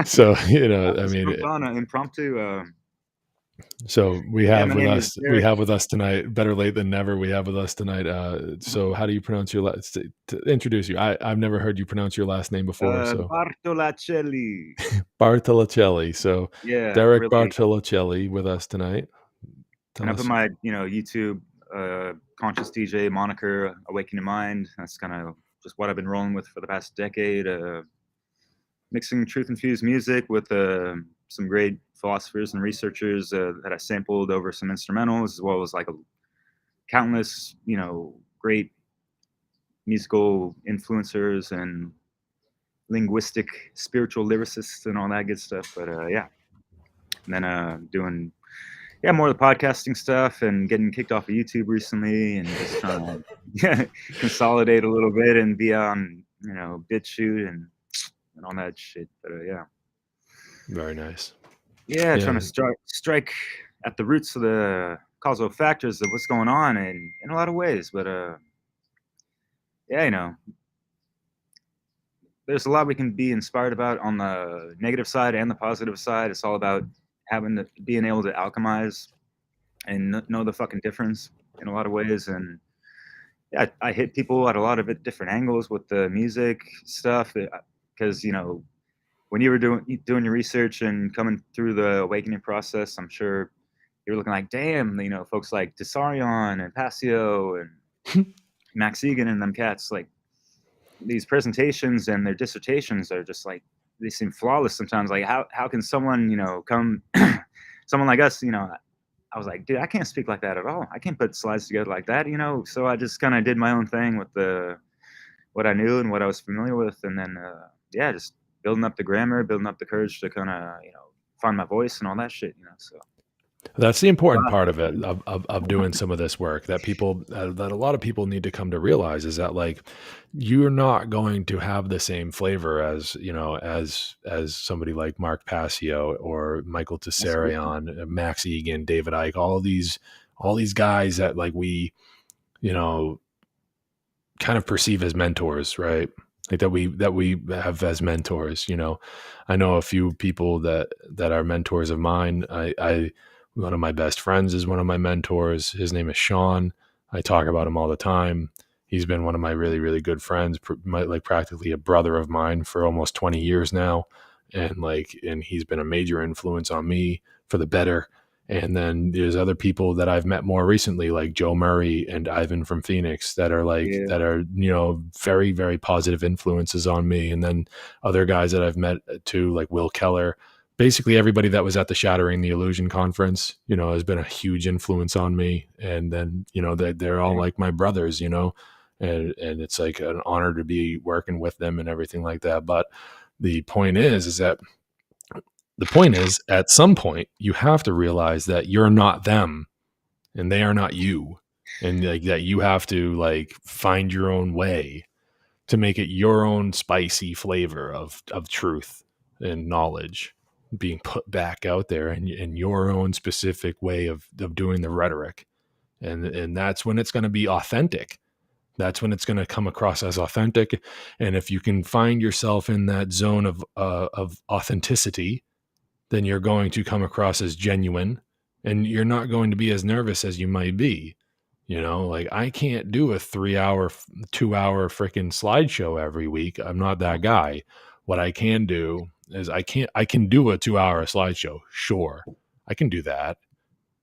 So, you I know, I just mean, jumped on an impromptu. so Yeah, my name is we Derek have with us tonight, better late than never. We have with us tonight. So how do you pronounce your last, to introduce you? I've never heard you pronounce your last name before. So Bartolacelli. Bartolacelli. So Yeah, Derek really. Bartolacelli with us tonight. And Tell I put us. my, YouTube conscious DJ moniker, Awaken Your Mind. That's kind of just what I've been rolling with for the past decade. Mixing truth infused music with some great philosophers and researchers that I sampled over some instrumentals, as well as like countless, great musical influencers and linguistic, spiritual lyricists and all that good stuff. But yeah, and then doing yeah, more of the podcasting stuff and getting kicked off of YouTube recently and just trying to consolidate a little bit and be on, BitChute and all that shit. But yeah. Very nice. Yeah, trying Yeah. to strike at the roots of the causal factors of what's going on in a lot of ways. But yeah, there's a lot we can be inspired about on the negative side and the positive side. It's all about being able to alchemize and know the fucking difference in a lot of ways. And yeah, I hit people at a lot of different angles with the music stuff because when you were doing your research and coming through the awakening process, I'm sure you were looking like, damn, folks like Desarion and Passio and Max Egan and them cats, like these presentations and their dissertations are just like, they seem flawless sometimes. Like how can someone, come, someone like us, I was like, dude, I can't speak like that at all. I can't put slides together like that, So I just kind of did my own thing with what I knew and what I was familiar with. And then, yeah, just building up the grammar, building up the courage to kind of, find my voice and all that shit, so. That's the important part of it, of doing some of this work that people, that a lot of people need to come to realize is that like, you're not going to have the same flavor as, as somebody like Mark Passio or Michael Tessarion, Max Egan, David Icke, all these guys that like we, kind of perceive as mentors, right? Like that we have as mentors, I know a few people that are mentors of mine. One of my best friends is one of my mentors. His name is Sean. I talk about him all the time. He's been one of my really, really good friends, like practically a brother of mine for almost 20 years now. And he's been a major influence on me for the better. And then there's other people that I've met more recently, like Joe Murray and Ivan from Phoenix that are very, very positive influences on me. And then other guys that I've met too, like Will Keller. Basically everybody that was at the Shattering the Illusion conference, has been a huge influence on me. And then, they're all like my brothers, and it's like an honor to be working with them and everything like that. But the point is at some point you have to realize that you're not them and they are not you. And like that you have to like find your own way to make it your own spicy flavor of truth and knowledge being put back out there in your own specific way of doing the rhetoric. And that's when it's going to be authentic. That's when it's going to come across as authentic. And if you can find yourself in that zone of authenticity, then you're going to come across as genuine and you're not going to be as nervous as you might be. Like I can't do a 3-hour, 2-hour freaking slideshow every week. I'm not that guy. What I can do is I can do a 2-hour slideshow. Sure. I can do that.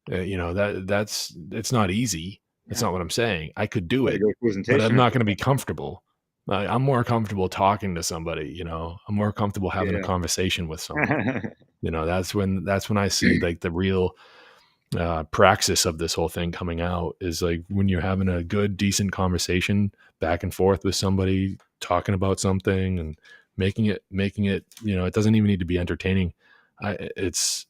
It's not easy. That's not what I'm saying. I could do it, but I'm not going to be comfortable. I'm more comfortable talking to somebody, I'm more comfortable having a conversation with someone. That's when I see like the real praxis of this whole thing coming out is like when you're having a good, decent conversation back and forth with somebody, talking about something and making it, it doesn't even need to be entertaining. It's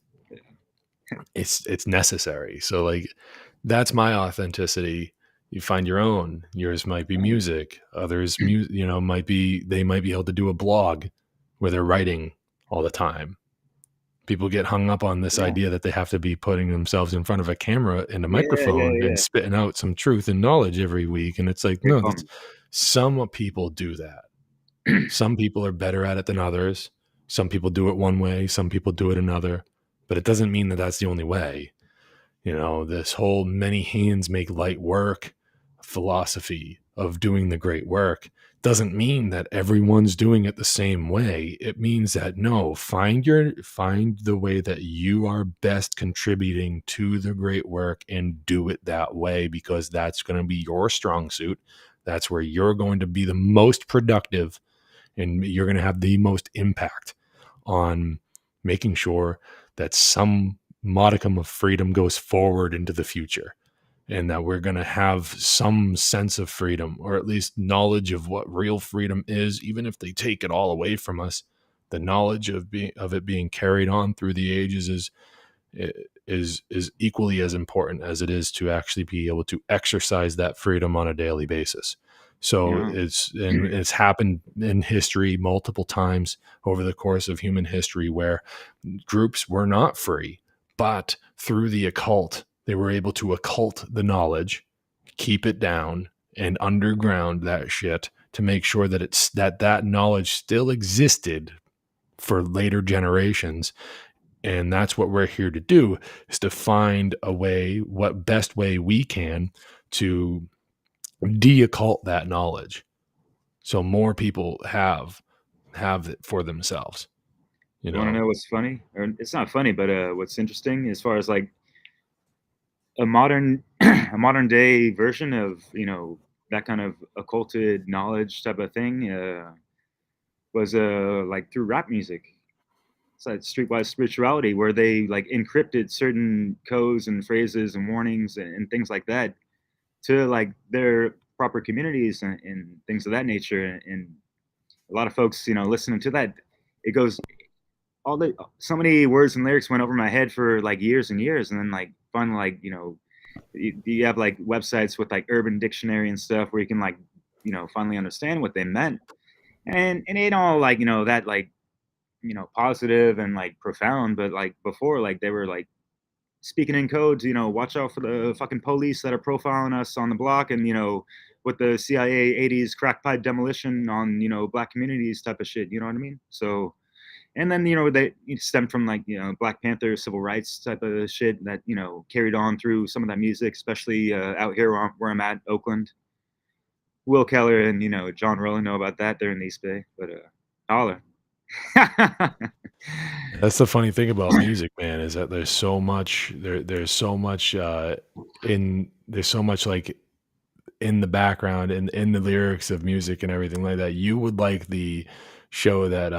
necessary. So like, that's my authenticity. You find your own. Yours might be music. Others, might be able to do a blog where they're writing all the time. People get hung up on this idea that they have to be putting themselves in front of a camera and a microphone and spitting out some truth and knowledge every week. And it's like, some people do that. Some people are better at it than others. Some people do it one way. Some people do it another. But it doesn't mean that that's the only way. This whole many hands make light work philosophy of doing the great work doesn't mean that everyone's doing it the same way. It means that no, find the way that you are best contributing to the great work and do it that way, because that's going to be your strong suit. That's where you're going to be the most productive and you're going to have the most impact on making sure that some modicum of freedom goes forward into the future. And that we're going to have some sense of freedom, or at least knowledge of what real freedom is, even if they take it all away from us. The knowledge of it being carried on through the ages is equally as important as it is to actually be able to exercise that freedom on a daily basis. So Yeah. it's happened in history multiple times over the course of human history where groups were not free, but through the occult, they were able to occult the knowledge, keep it down, and underground that shit to make sure that that knowledge still existed for later generations. And that's what we're here to do, is to find a way, what best way we can to de-occult that knowledge so more people have it for themselves, you You want to know. know what's funny? Or it's not funny, but what's interesting as far as like a modern a modern day version of that kind of occulted knowledge type of thing was like through rap music. It's like streetwise spirituality where they like encrypted certain codes and phrases and warnings and things like that to like their proper communities and things of that nature. And a lot of folks, listening to that, it goes all the so many words and lyrics went over my head for like years and years, and then like finally, like you have like websites with like Urban Dictionary and stuff where you can like finally understand what they meant, and it ain't all like that like positive and like profound, but like before, like they were like speaking in codes, watch out for the fucking police that are profiling us on the block, and with the CIA 80s crack pipe demolition on black communities type of shit, you know what I mean? So, and then they stemmed from like Black Panther civil rights type of shit that carried on through some of that music, especially out here where I'm at, Oakland. Will Keller and John Rowland know about that. They're in East Bay, but holler. That's the funny thing about music, man, is that there's so much there's so much there's so much like in the background and in the lyrics of music and everything like that. You would like the show that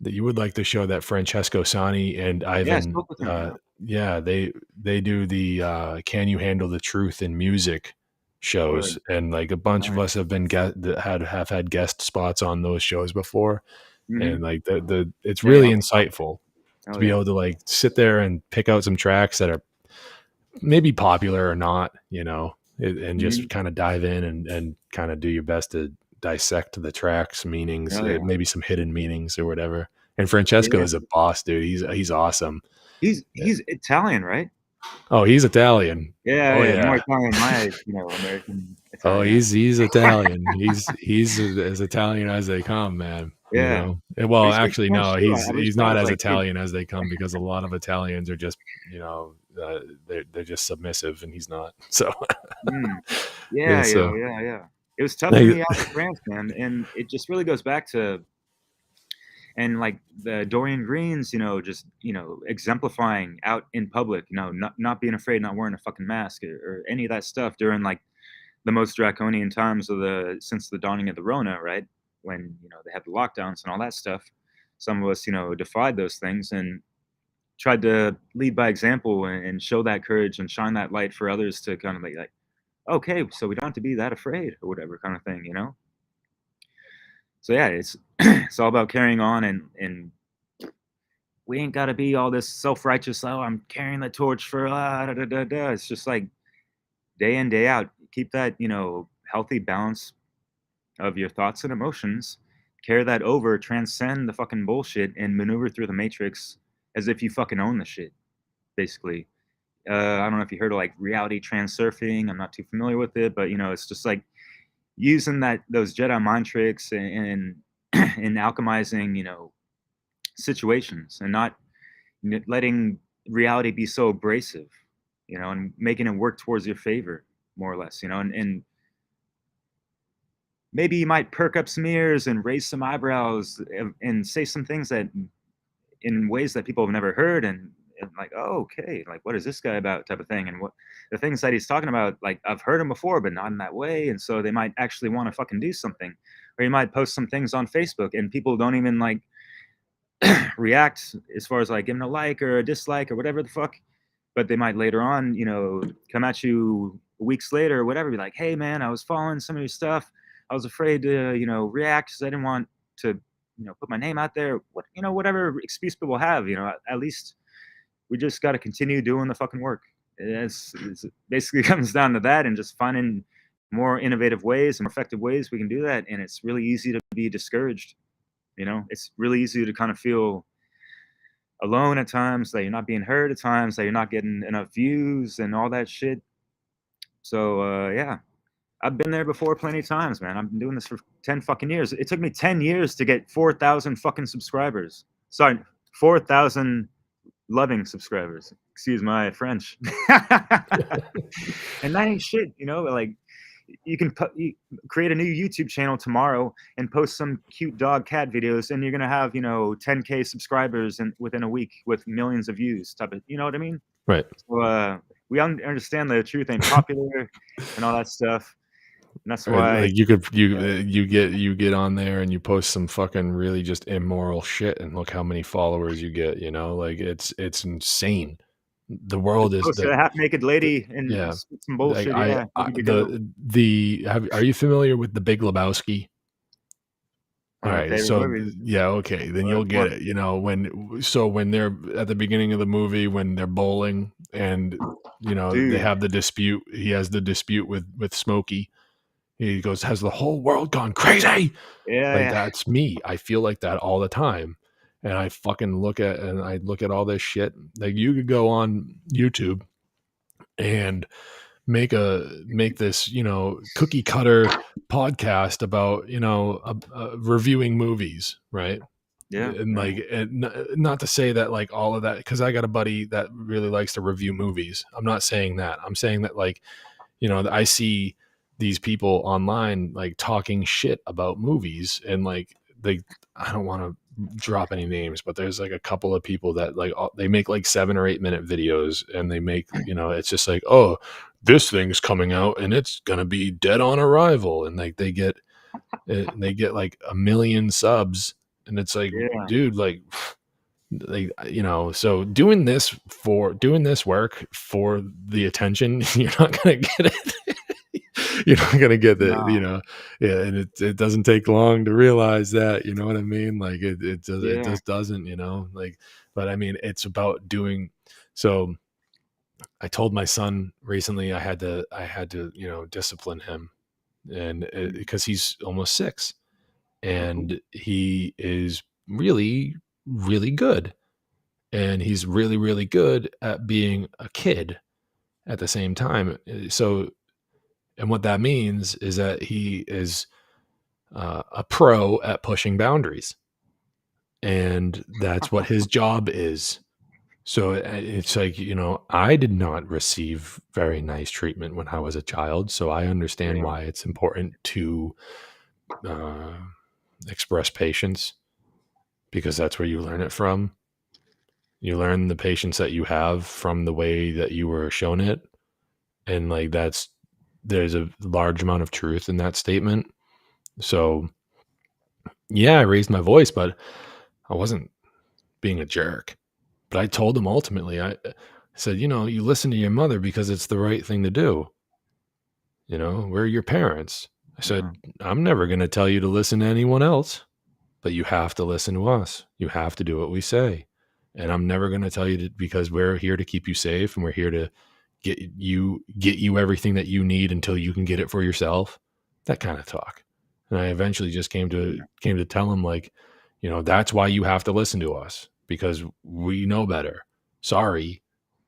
you would like the show that Francesco Sani and Yeah, I Ivan, spoke with him. Yeah. yeah, they do the Can You Handle the Truth in Music shows, Word. and like a bunch of Nice. us have been have had guest spots on those shows before, Mm-hmm. and like the it's Yeah, really yeah. insightful to Oh be yeah. able to like sit there and pick out some tracks that are maybe popular or not, and Mm-hmm. just kind of dive in and kind of do your best to dissect the tracks meanings, Oh yeah. maybe some hidden meanings or whatever. And Francesco Yeah. is a boss, dude. He's awesome. Yeah. He's Italian, right? Oh, he's Italian. Yeah, Oh yeah. More yeah. Italian than my American Oh, Italian. he's Italian. He's as Italian as they come, man. Yeah. But Well, he speaks actually, Spanish no, too. I he's reached out. I not was as like, hey. Italian as they come because a lot of Italians are just, they're just submissive, and he's not. So, Mm. Yeah, yeah. yeah, So, yeah, yeah. It was tough for hey, me out in France, man, and it just really goes back to and like the Dorian Greens, just exemplifying out in public, not being afraid, not wearing a fucking mask or any of that stuff during like the most draconian times of the since the dawning of the Rona, right? When they had the lockdowns and all that stuff. Some of us, defied those things and tried to lead by example and show that courage and shine that light for others to kind of like, okay, so we don't have to be that afraid or whatever kind of thing. So yeah, it's it's all about carrying on and we ain't got to be all this self-righteous. Oh, I'm carrying the torch for da, da, da, da. It's just like day in day out, keep that healthy balance of your thoughts and emotions, carry that over, transcend the fucking bullshit, and maneuver through the matrix as if you fucking own the shit. Basically, I don't know if you heard of like reality transurfing. I'm not too familiar with it, but it's just like using those Jedi mind tricks and in alchemizing, situations and not letting reality be so abrasive, and making it work towards your favor, more or less, and maybe you might perk up some ears and raise some eyebrows and say some things that in ways that people have never heard and like, oh, okay, like what is this guy about type of thing, and what the things that he's talking about, like I've heard him before but not in that way, and so they might actually want to fucking do something, or you might post some things on Facebook and people don't even like react as far as like giving a like or a dislike or whatever the fuck, but they might later on, come at you weeks later or whatever, be like, hey man, I was following some of your stuff. I was afraid to, react because I didn't want to, put my name out there. Whatever excuse people have, at least we just got to continue doing the fucking work. It's basically comes down to that, and just finding more innovative ways and more effective ways we can do that. And it's really easy to be discouraged. It's really easy to kind of feel alone at times, that you're not being heard at times, that you're not getting enough views and all that shit. So yeah, I've been there before plenty of times, man. I've been doing this for 10 fucking years. It took me 10 years to get 4,000 fucking subscribers. Sorry, 4,000 loving subscribers. Excuse my French. And that ain't shit, like you can create a new YouTube channel tomorrow and post some cute dog cat videos, and you're gonna have 10K subscribers within a week with millions of views. Type of, you know what I mean? Right. So we understand the truth ain't popular and all that stuff. And that's why Like you get on there and you post some fucking really just immoral shit, and look how many followers you get. Like it's insane. The world is post a half-naked lady and yeah. some bullshit. Like are you familiar with The Big Lebowski? All right, so yeah, okay, then you'll get it. When they're at the beginning of the movie, when they're bowling, and they have the dispute. He has the dispute with Smokey. He goes, "Has the whole world gone crazy?" Yeah, that's me. I feel like that all the time, and I fucking look at all this shit. Like, you could go on YouTube and make this cookie cutter podcast about reviewing movies, right? Yeah. And not to say that like all of that, because I got a buddy that really likes to review movies. I'm not saying that. I'm saying that, like, I see these people online like talking shit about movies, and like I don't want to drop any names, but there's like a couple of people that like they make like 7 or 8 minute videos, and they make it's just like, oh, this thing's coming out and it's gonna be dead on arrival, and like they get like 1 million subs, and it's like, dude, like so doing this work for the attention, you're not gonna get it. You're not gonna get the and it doesn't take long to realize that, you know what I mean? Like it just doesn't, like, but I mean, it's about doing. So I told my son recently I had to discipline him, and because he's almost 6, and he is really, really good, and he's really, really good at being a kid at the same time. So, and what that means is that he is a pro at pushing boundaries, and that's what his job is. So it's like, I did not receive very nice treatment when I was a child, so I understand why it's important to express patience, because that's where you learn it from. You learn the patience that you have from the way that you were shown it, and like there's a large amount of truth in that statement. So yeah, I raised my voice, but I wasn't being a jerk. But I told him ultimately, I said, you listen to your mother because it's the right thing to do. We're your parents. I said, I'm never going to tell you to listen to anyone else, but you have to listen to us. You have to do what we say. And I'm never going to tell you because we're here to keep you safe, and we're here to get you everything that you need until you can get it for yourself. That kind of talk. And I eventually just came to tell him, like, that's why you have to listen to us, because we know better. Sorry,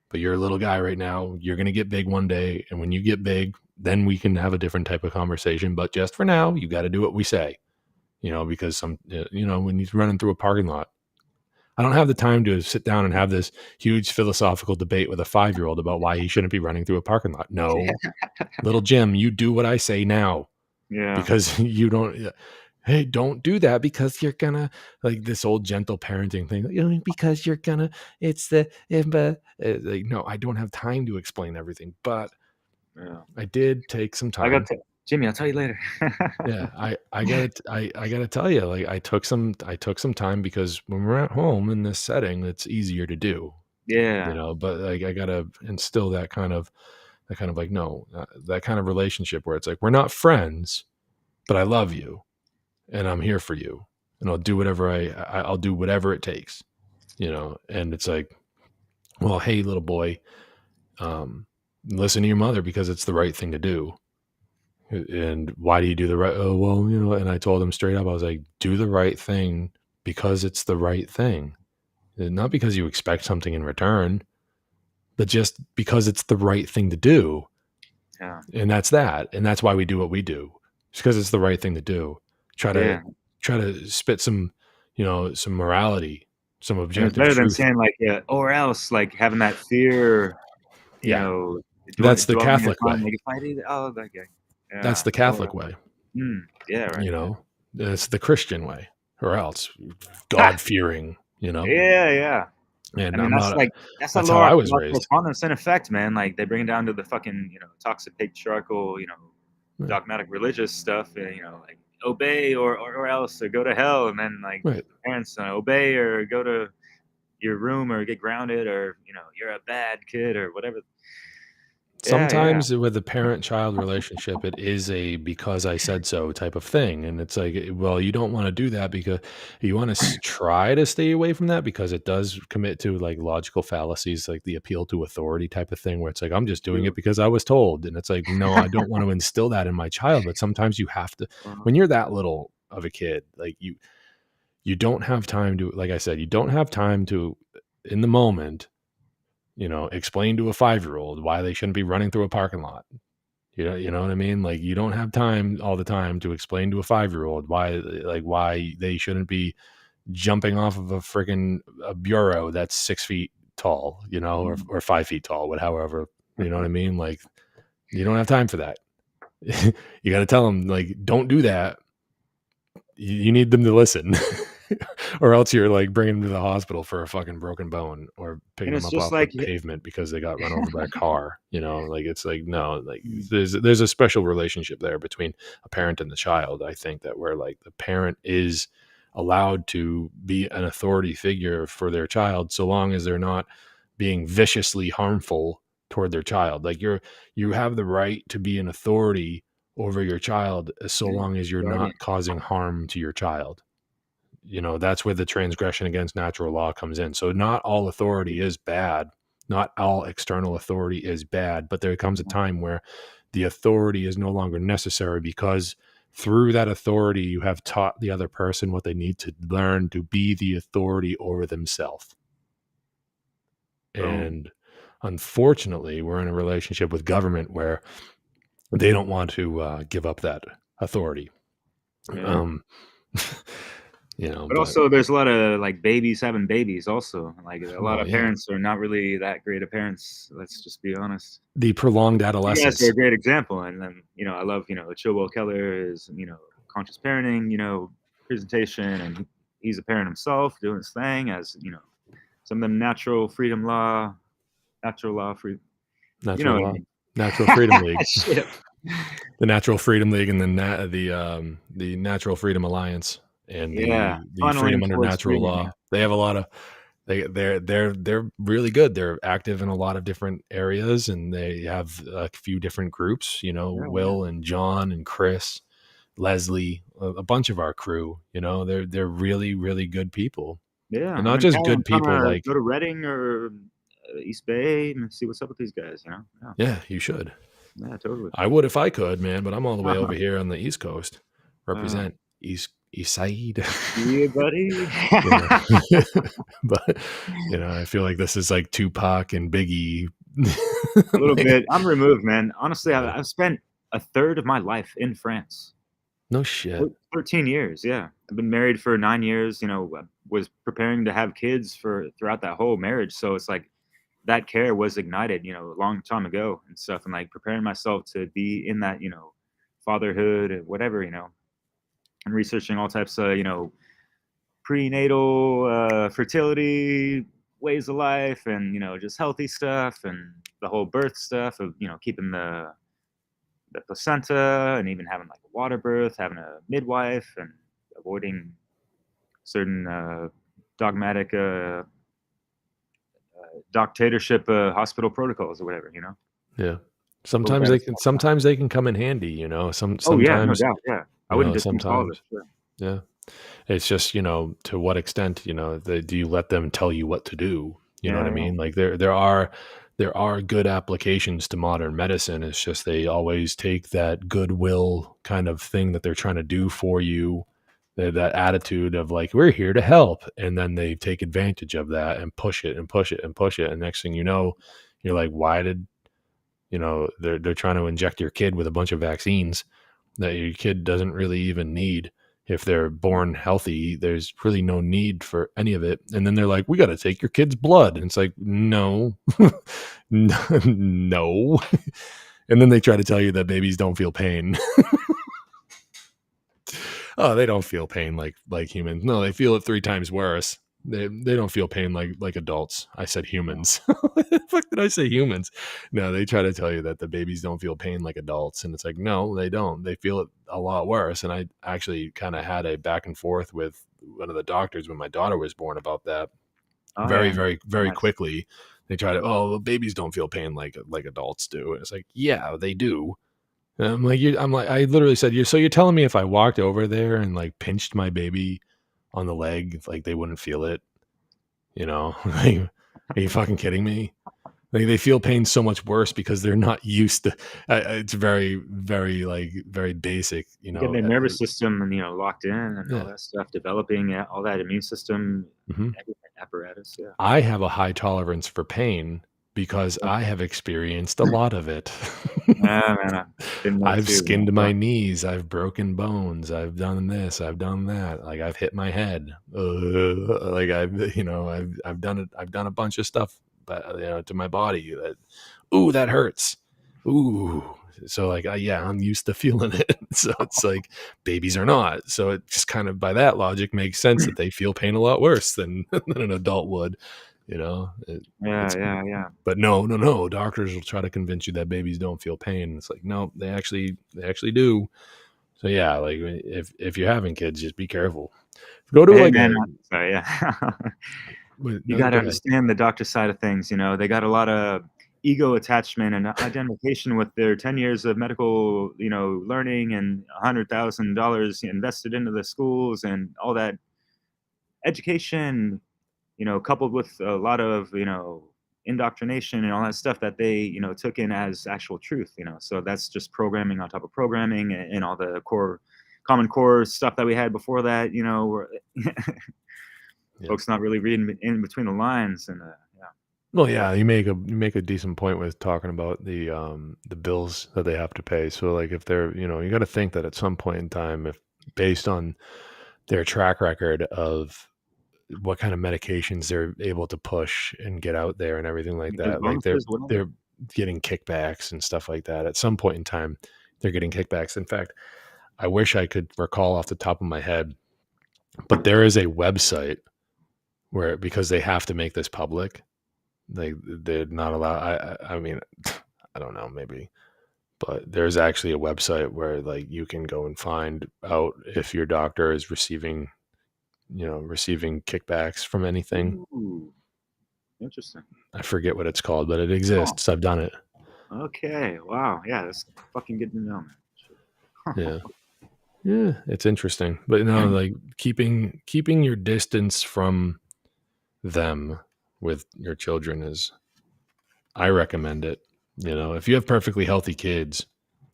but you're a little guy right now. You're going to get big one day. And when you get big, then we can have a different type of conversation. But just for now, you got to do what we say, because when he's running through a parking lot, I don't have the time to sit down and have this huge philosophical debate with a 5-year-old about why he shouldn't be running through a parking lot. No, little Jim, you do what I say now. Yeah. Because you don't, hey, don't do that because you're gonna, like, this old gentle parenting thing, because you're gonna, like, no, I don't have time to explain everything, but I did take some time. Jimmy, I'll tell you later. Yeah, I gotta tell you, like, I took some time, because when we're at home in this setting, it's easier to do. Yeah. But like, I gotta instill that kind of like, no, that kind of relationship where it's like, we're not friends, but I love you, and I'm here for you, and I'll do whatever I'll do whatever it takes, and it's like, well, hey, little boy, listen to your mother because it's the right thing to do. And why do you do the right? Oh, well, and I told him straight up, I was like, do the right thing because it's the right thing. And not because you expect something in return, but just because it's the right thing to do. Yeah. And that's that. And that's why we do what we do. It's because it's the right thing to do. Try Yeah. to spit some, some morality, some And it's objective better than truth. saying like, yeah, or else like having that fear, you Yeah. know, That's the dwelling in your Catholic mind. way. Like if I do, oh, that guy. That's Yeah. the Catholic way. Yeah. Right. It's the Christian way, or else Ha! God fearing, Yeah. Yeah. I and mean, I'm that's not, like that's a that's how law I was law raised. correspondence in effect, man. Like they bring it down to the fucking toxic patriarchal Right. dogmatic religious stuff, and like obey or else, or go to hell, and then like Right. parents obey or go to your room or get grounded, or you're a bad kid or whatever. Yeah. Sometimes with a parent-child relationship, it is a because I said so type of thing. And it's like, well, you don't want to do that because you want to try to stay away from that because it does commit to like logical fallacies, like the appeal to authority type of thing, where it's like, I'm just doing it because I was told. And it's like, no, I don't want to instill that in my child. But sometimes you have to, when you're that little of a kid, like you don't have time to, like I said, you don't have time to, in the moment, explain to a 5-year-old why they shouldn't be running through a parking lot. You know what I mean? Like you don't have time all the time to explain to a 5-year-old why they shouldn't be jumping off of a freaking a bureau that's 6 feet tall, or 5 feet tall, however, you know what I mean? Like you don't have time for that. You got to tell them like, don't do that. You need them to listen. Or else you're like bringing them to the hospital for a fucking broken bone, or picking And them it's up just off the like, pavement because they got run over by a car. Like it's like, no, like there's a special relationship there between a parent and the child. I think that where like the parent is allowed to be an authority figure for their child, so long as they're not being viciously harmful toward their child. Like you have the right to be an authority over your child so long as you're guardian. not causing harm to your child. That's where the transgression against natural law comes in. So not all authority is bad. Not all external authority is bad, but there comes a time where the authority is no longer necessary because through that authority, you have taught the other person what they need to learn to be the authority over themselves. Boom. And unfortunately, we're in a relationship with government where they don't want to give up that authority. Yeah. But But also there's a lot of like babies having babies also. Like a lot well, of yeah, parents are not really that great of parents. Let's just be honest. the prolonged You guys are adolescence. a great example. And then, I love, Chilwell Keller is, conscious parenting, presentation, and he's a parent himself doing his thing as, some of them natural law free, you know Natural what I Law, mean? Natural Freedom League, Shit. the Natural Freedom League, and the Natural Freedom Alliance, and Yeah. the Funneling Freedom Under towards Natural freedom. Law. They have a lot of they're really good. They're active in a lot of different areas, and they have a few different groups. Yeah. Will and John and Chris, Leslie, a bunch of our crew. They're really really good people, Yeah. and I'm not in just Cali. I'm good trying people. to Like go to Reading or East Bay and see what's up with these guys, Yeah. yeah, you should. Yeah, totally. I would if I could, man, but I'm all the way over Uh-huh. here on the East Coast. Represent East Side. Yeah, buddy. you know. But I feel like this is like Tupac and Biggie. A little Like, bit. I'm removed, man. Honestly, yeah. I've spent a third of my life in France. No shit. 13 years, yeah. I've been married for 9 years, was preparing to have kids throughout that whole marriage, so it's like that care was ignited, a long time ago and stuff, and, like, preparing myself to be in that, fatherhood and whatever, and researching all types of, prenatal, fertility ways of life and, just healthy stuff and the whole birth stuff of, keeping the placenta and even having like a water birth, having a midwife and avoiding certain dogmatic dictatorship hospital protocols or whatever. Yeah. Full of Sometimes they medicine can all the time. sometimes they can come in handy, Oh yeah, no sometimes, doubt. Yeah. I wouldn't dismiss all of it. sometimes. Sure. Yeah. It's just, to what extent, do you let them tell you what to do? You know what I Yeah. mean? Like there are good applications to modern medicine. It's just they always take that goodwill kind of thing that they're trying to do for you, that attitude of like, we're here to help. And then they take advantage of that and push it and push it and push it. And next thing you know, you're like, why did, they're trying to inject your kid with a bunch of vaccines that your kid doesn't really even need. If they're born healthy, there's really no need for any of it. And then they're like, we got to take your kid's blood. And it's like, no, no. And then they try to tell you that babies don't feel pain. Oh, they don't feel pain like humans. No, they feel it 3 times worse. They don't feel pain like adults. I said humans. What the fuck did I say humans? No, they try to tell you that the babies don't feel pain like adults, and it's like, no, they don't. They feel it a lot worse. And I actually kind of had a back and forth with one of the doctors when my daughter was born about that. Oh Very, yeah. very, very Nice. quickly, they try to, oh, well, babies don't feel pain like adults do. And it's like, yeah, they do. And I literally said, so you're telling me if I walked over there and like pinched my baby on the leg, like they wouldn't feel it, you know? Like, are you fucking kidding me? Like they feel pain so much worse because they're not used to. It's very, very like very basic, Get their nervous system and locked in and all yeah. that stuff, developing all that immune system Mhm. apparatus. Yeah. I have a high tolerance for pain because I have experienced a lot of it. Yeah, man, I've been there I've too. Man. skinned my knees, I've broken bones, I've done this, I've done that. Like I've hit my head. Like I've done it. I've done a bunch of stuff, but to my body that, ooh, that hurts. Ooh. So like, yeah, I'm used to feeling it. So it's like babies are not. So it just kind of by that logic makes sense that they feel pain a lot worse than an adult would. Yeah, It's yeah. but no. Doctors will try to convince you that babies don't feel pain. It's like, no, they actually do. So yeah, like if you're having kids, just be careful. Go to Hey, like man, a sorry, yeah. You no, got to go ahead. understand the doctor side of things. They got a lot of ego attachment and identification with their 10 years of medical, learning and $100,000 invested into the schools and all that education, coupled with a lot of, indoctrination and all that stuff that they, took in as actual truth. So that's just programming on top of programming and all the common core stuff that we had before that, where Yeah. folks not really reading in between the lines and yeah. Well, yeah, you make a decent point with talking about the bills that they have to pay. So like if they're, you got to think that at some point in time, if based on their track record of what kind of medications they're able to push and get out there and everything like Those that. Like they're bonuses, whatever. they're getting kickbacks and stuff like that. At some point in time, they're getting kickbacks. In fact, I wish I could recall off the top of my head, but there is a website where because they have to make this public, they're not allowed. I mean, I don't know, maybe, but there's actually a website where like you can go and find out if your doctor is receiving kickbacks from anything. Ooh, interesting. I forget what it's called, but it Oh, exists. I've done it. okay. Wow. Yeah, that's fucking good to know, man. Yeah. Yeah, it's interesting. But no, like keeping your distance from them with your children is I recommend it. If you have perfectly healthy kids,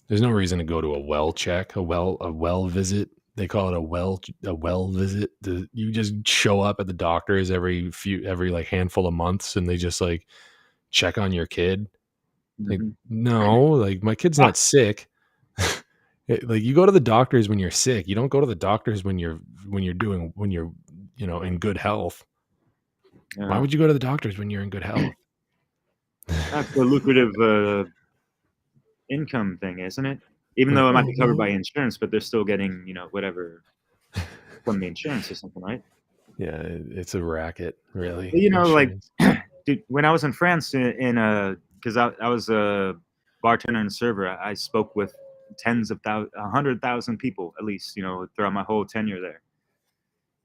there's no reason to go to a well check, a well visit. They call it a well visit. You just show up at the doctor's every like handful of months and they just like check on your kid. Like, Mhm. no, like my kid's Ah, not sick. Like you go to the doctors when you're sick. You don't go to the doctors when you're in good health. Why yeah. would you go to the doctors when you're in good health? That's a lucrative income thing, isn't it? Even though it might be covered by insurance, but they're still getting, whatever from the insurance or something, right? Yeah, it's a racket, really. But, like, Insurance. dude, when I was in France because I was a bartender and server, I spoke with tens of thousands, 100,000 people at least, throughout my whole tenure there.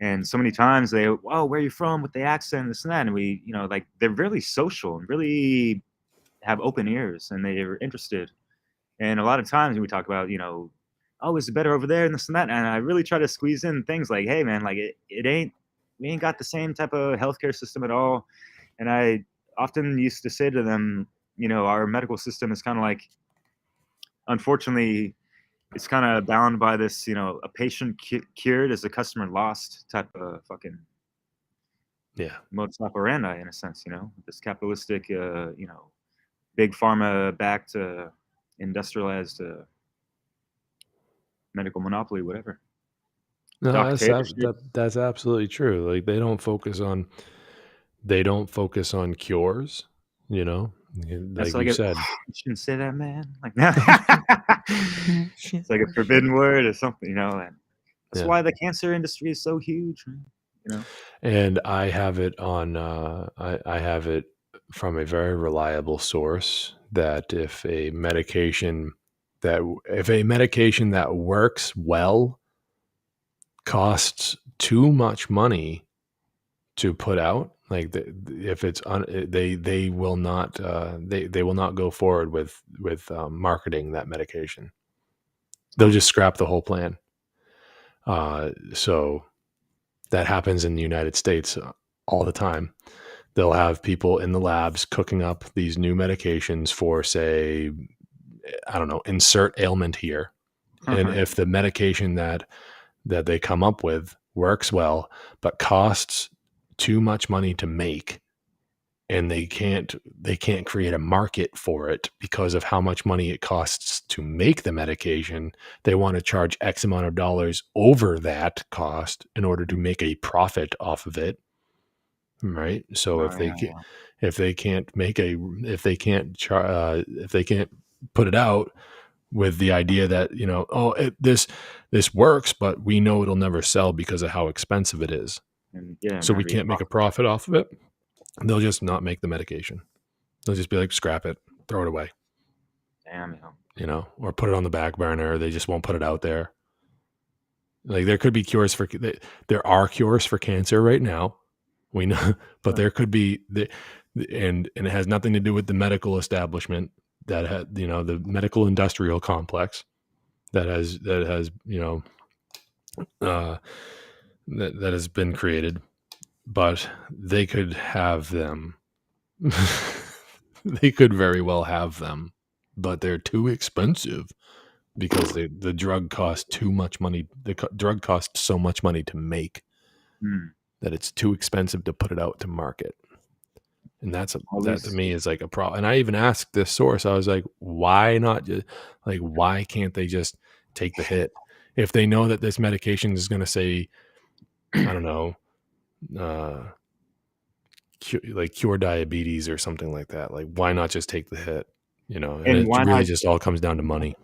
And so many times they, oh, where are you from with the accent, this and that. And we, like they're really social and really have open ears and they're interested. And a lot of times we talk about, oh, is it better over there and this and that. And I really try to squeeze in things like, hey man, like we ain't got the same type of healthcare system at all. And I often used to say to them, our medical system is kind of like, unfortunately, it's kind of bound by this, a patient cured is a customer lost type of fucking Yeah. modus operandi in a sense, this capitalistic, big pharma backed, industrialized medical monopoly, whatever. No, Dictatorship. that's absolutely true. Like they don't focus on cures, you know? That's Like like you a said. you shouldn't say that, man. Like it's like a forbidden word or something, and that's Yeah. why the cancer industry is so huge, man, you know? And I have it on I have it from a very reliable source that if a medication that works well costs too much money to put out, like if it's they will not they will not go forward with marketing that medication. They'll just scrap the whole plan. So that happens in the United States all the time. They'll have people in the labs cooking up these new medications for, say, I don't know, insert ailment here. And if the medication that they come up with works well, but costs too much money to make, and they can't create a market for it because of how much money it costs to make the medication, they want to charge X amount of dollars over that cost in order to make a profit off of it. Right. So Oh, yeah, yeah. if they can't make a if they can't put it out with the idea that, this works, but we know it'll never sell because of how expensive it is, And yeah, so we never be can't make a profit off of it, they'll just not make the medication. They'll just be like, scrap it, throw it away, damn, or put it on the back burner. They just won't put it out there. Like there could be there are cures for cancer right now. We know, but there could be and it has nothing to do with the medical establishment that had, the medical industrial complex that has, that has been created, but they could have them. They could very well have them, but they're too expensive because the drug costs too much money. Drug costs so much money to make Hmm. that it's too expensive to put it out to market. And that to Always. me is like a problem. And I even asked this source, I was like, why not just why can't they just take the hit? If they know that this medication is going to say, I don't know, cure diabetes or something like that. Like, why not just take the hit? And And it why really not? just all comes down to money.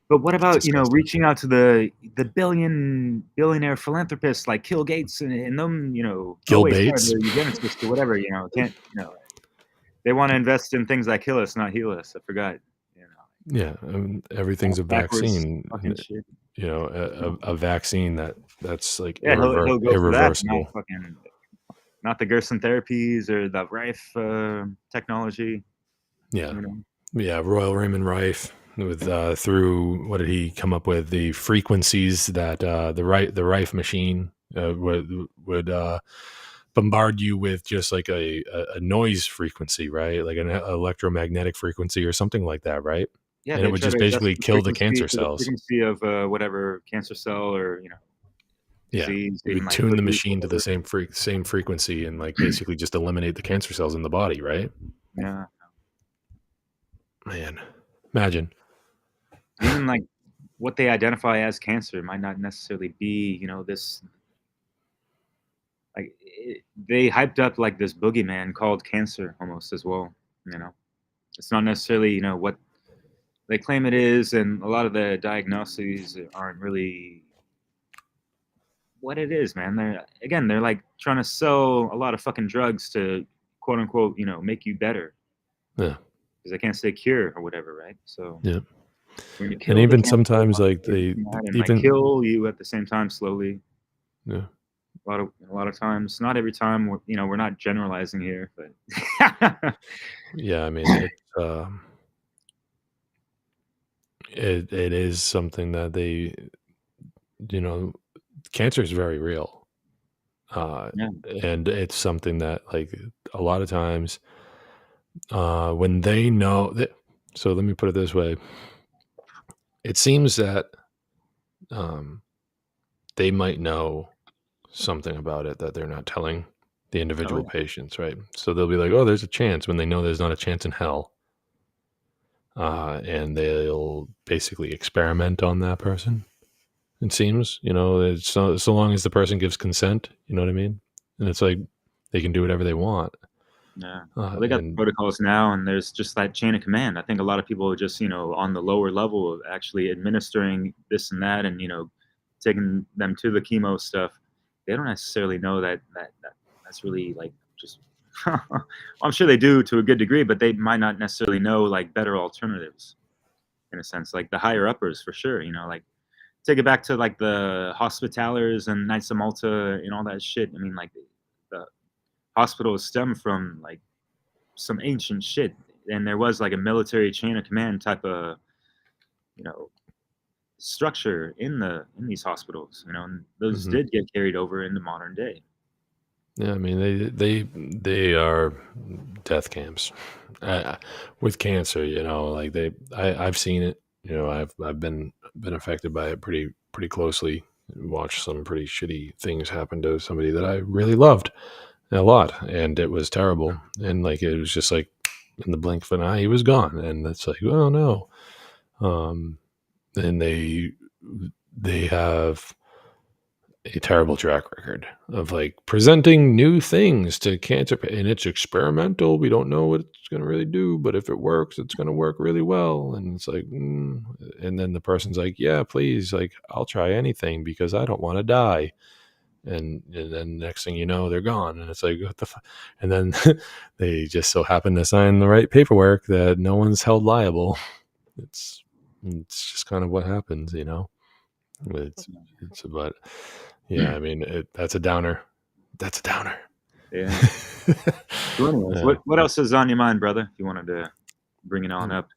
But what It's about, disgusting. reaching out to the billionaire philanthropists like Bill Gates and them, Gil sorry, Bates. the eugenicist or whatever, can't, they want to invest in things that kill us, not heal us. I forgot, Yeah, everything's a backwards vaccine. fucking shit. A vaccine that's like Yeah, he'll go for that, irreversible. not the Gerson therapies or the Rife technology. Yeah, You know, yeah. Royal Raymond Rife with through what did he come up with? The frequencies that the Rife machine would bombard you with, just like a noise frequency, right? Like an electromagnetic frequency or something like that, right? yeah, And it they would try just to adjust basically the kill the frequency cancer to the cells. frequency of whatever cancer cell or Yeah, disease you they would might tune the produce. machine to the same frequency and like basically just eliminate the cancer cells in the body, right? Yeah, Man, imagine. even like what they identify as cancer might not necessarily be, this like they hyped up like this boogeyman called cancer almost as well. It's not necessarily what they claim it is, and a lot of the diagnoses aren't really what it is, man. They're like trying to sell a lot of fucking drugs to quote unquote, make you better Yeah, because they can't say cure or whatever, right? So yeah. we're gonna And kill the even cancer sometimes like they and like even kill you at the same time slowly. yeah. A lot of times, not every time. We're not generalizing here, but Yeah, I mean it is something that they, you know cancer is very real. Yeah. And it's something that, like, a lot of times, when they know that, so let me put it this way. It seems that, um, they might know something about it that they're not telling the Oh individual yeah. patients, right? So they'll be like, "Oh, there's a chance," when they know there's not a chance in hell, and they'll basically experiment on that person. It seems, it's so long as the person gives consent, you know what I mean? And it's like they can do whatever they want, Yeah. Well, they got the and protocols now, and there's just that chain of command. I think a lot of people are just, on the lower level of actually administering this and that, and taking them to the chemo stuff. They don't necessarily know that's really like just. Well, I'm sure they do to a good degree, but they might not necessarily know like better alternatives in a sense. Like the higher uppers, for sure. Like take it back to like the hospitalers and Knights of Malta and all that shit. I mean, like the hospitals stem from like some ancient shit, and there was like a military chain of command type of you know structure in these hospitals, and those mhm. did get carried over into modern day. Yeah, I mean, they are death camps, uh, with cancer. Like I've seen it. I've been affected by it pretty closely. Watched some pretty shitty things happen to somebody that I really loved a lot, and it was terrible. And like it was just like in the blink of an eye, he was gone, and it's like, oh no. Um, and they have a terrible track record of like presenting new things to and it's experimental. We don't know what it's going to really do, but if it works, it's going to work really well. And it's like, and then the person's like, yeah, please, like, I'll try anything because I don't want to die. And then next thing you know, they're gone, and it's like, what the fuck? And then they just so happen to sign the right paperwork that no one's held liable. It's it's just kind of what happens. It's it's about yeah, I mean, that's a downer. That's a downer. Yeah. So anyways, Yeah. what else is on your mind, brother, if you wanted to bring it on Mm. up?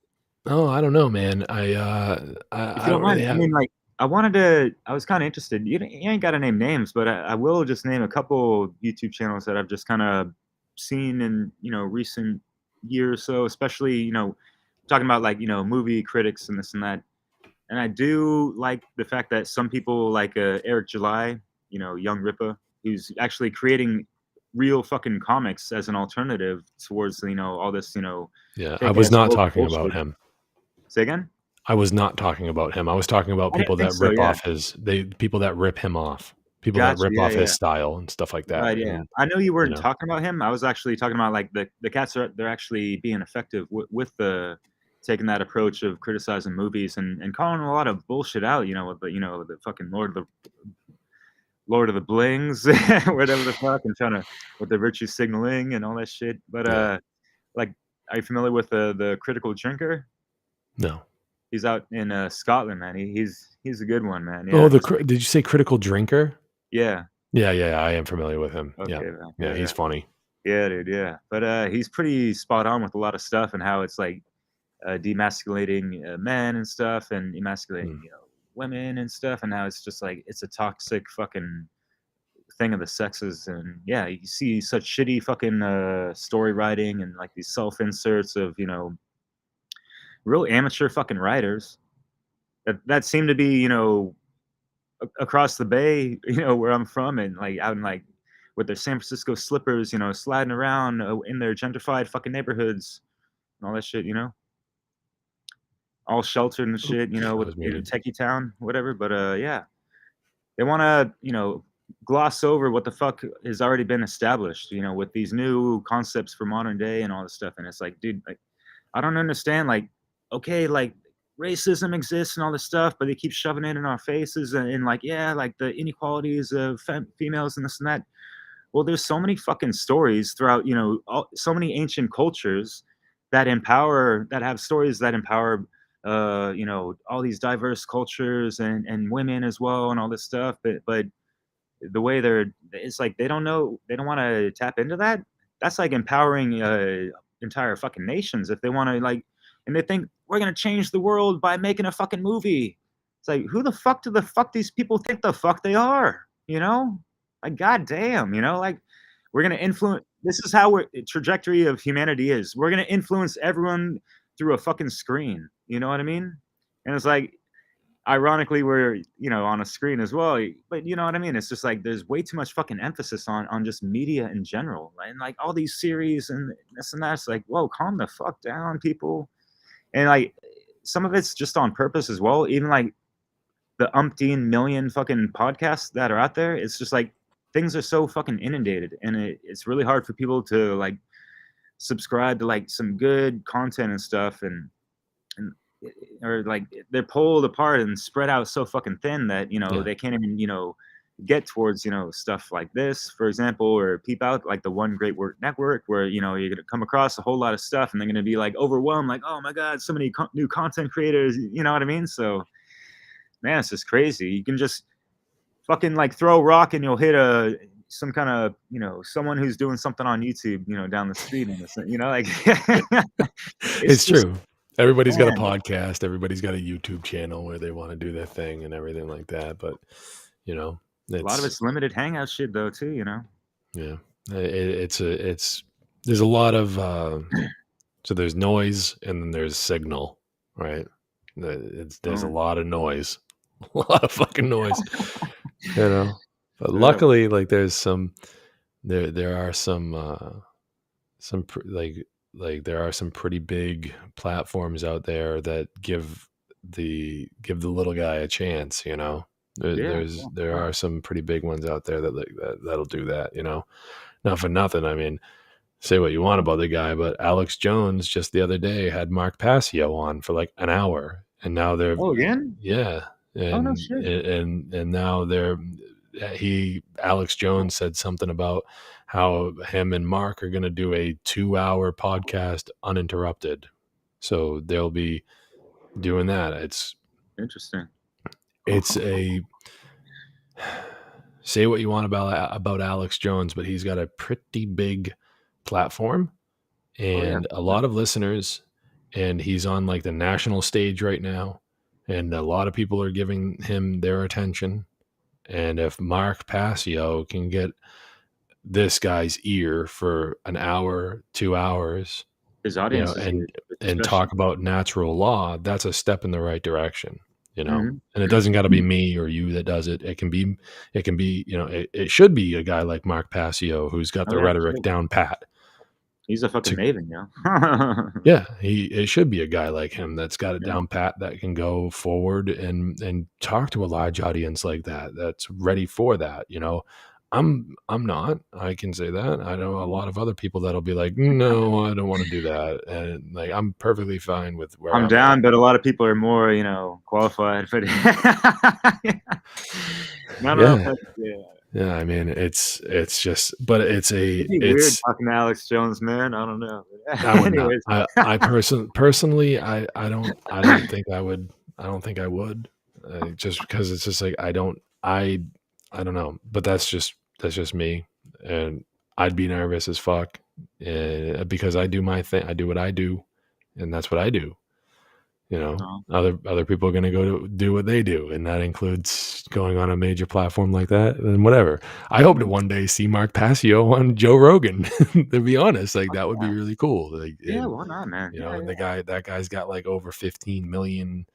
Oh, I don't know, man. If I you don't don't really mind, I have. mean, like, I was kinda interested. You ain't gotta name names, but I will just name a couple YouTube channels that I've just kinda seen in, recent year or so, especially, talking about, like, movie critics and this and that. And I do like the fact that some people like, Eric July, Young Rippa, who's actually creating real fucking comics as an alternative towards, all this, Yeah, I fake was ass not woke talking about bullshit. him. Say again? I was not talking about him. I was talking about I didn't people think that so, rip yeah. off people that rip him off, people that Gotcha, rip yeah, off his yeah. style and stuff like that. Right, yeah. And I know you you weren't know, talking about him. I was actually talking about, like, the cats they're actually being effective with the taking that approach of criticizing movies and calling a lot of bullshit out, with the fucking Lord of the Blings, whatever the fuck, and trying to with the virtue signaling and all that shit. But, yeah, like, are you familiar with the Critical Drinker? no. He's out in, Scotland, man. He's a good one, man. Oh, Yeah, he's like did you say critical drinker? yeah. Yeah, yeah, I am familiar with him. Yeah, Okay, man. yeah, Yeah, he's yeah. funny. Yeah, dude, yeah. But, he's pretty spot on with a lot of stuff and how it's, like, demasculating, men and stuff and emasculating, Mm. women and stuff, and how it's just, like, it's a toxic fucking thing of the sexes. And yeah, you see such shitty fucking story writing and like these self inserts of real amateur fucking writers that seem to be across the bay, where I'm from, and like out in like with their San Francisco slippers, sliding around in their gentrified fucking neighborhoods and all that shit, all sheltered and Oop, shit, I with was muted. techie town, whatever. But yeah, they want to, gloss over what the fuck has already been established, with these new concepts for modern day and all this stuff. And it's like, dude, like, I don't understand. Like, okay, like racism exists and all this stuff, but they keep shoving it in our faces and like, yeah, like the inequalities of females and this and that. Well, there's so many fucking stories throughout, so many ancient cultures that have stories that empower, all these diverse cultures and women as well and all this stuff. But the way it's like they don't want to tap into that. That's like empowering entire fucking nations if they want to like, and they think we're gonna change the world by making a fucking movie. It's like who the fuck do the fuck these people think the fuck they are? You know? Like, goddamn, you know, like we're gonna influence. This is how we're trajectory of humanity is. We're gonna influence everyone through a fucking screen. You know what I mean? And it's like, ironically, we're on a screen as well. But you know what I mean? It's just like there's way too much fucking emphasis on just media in general, and like all these series and this and that. It's like, whoa, calm the fuck down, people. And like some of it's just on purpose as well. Even like the umpteen million fucking podcasts that are out there, it's just like things are so fucking inundated, and it's really hard for people to like subscribe to like some good content and stuff, and or like they're pulled apart and spread out so fucking thin that Yeah. they can't even get towards stuff like this, for example, or peep out like the One Great Work Network, where you're gonna come across a whole lot of stuff, and they're gonna be like overwhelmed, like, oh my god, so many new content creators, you know what I mean? So man, it's just crazy. You can just fucking like throw a rock and you'll hit some kind of someone who's doing something on YouTube down the street, and like It's just, true. Everybody's got a man, podcast. Everybody's got a YouTube channel where they want to do their thing and everything like that. But a lot of it's limited hangout shit though too. Yeah, there's a lot of so there's noise and then there's signal, right? There's a lot of noise, a lot of fucking noise, But luckily, like there's there are some there are some pretty big platforms out there that give the little guy a chance. There are some pretty big ones out there that'll do that. Not for nothing. I mean, say what you want about the guy, but Alex Jones just the other day had Mark Passio on for like an hour, and now they're again, yeah, and no shit. and now Alex Jones said something about how him and Mark are going to do a 2-hour podcast uninterrupted. So they'll be doing that. It's interesting. Say what you want about Alex Jones, but he's got a pretty big platform and a lot of listeners, and he's on like the national stage right now, and a lot of people are giving him their attention. And if Mark Passio can get this guy's ear for an hour, 2 hours, his audience, and talk about natural law, that's a step in the right direction, Mm-hmm. And it doesn't got to be me or you that does it. It can be, it should be a guy like Mark Passio who's got the rhetoric down pat. He's a fucking maven, Yeah, it should be a guy like him that's got it down pat, that can go forward and talk to a large audience like that, that's ready for that. I'm not. I can say that. I know a lot of other people that'll be like, no, I don't want to do that, and like I'm perfectly fine with where I'm down, but a lot of people are more, qualified for it. Yeah, I mean, it's just, but it's weird talking to Alex Jones, man. I don't know. I personally, I don't think I would. I don't think I would, just because it's just like I don't know. But that's just me, and I'd be nervous as fuck, because I do my thing. I do what I do, and that's what I do. Other people are going to go to do what they do, and that includes going on a major platform like that, and whatever. I hope to one day see Mark Passio on Joe Rogan. To be honest, like that would be really cool. Like, why not, man? And that guy's got like over 15 million,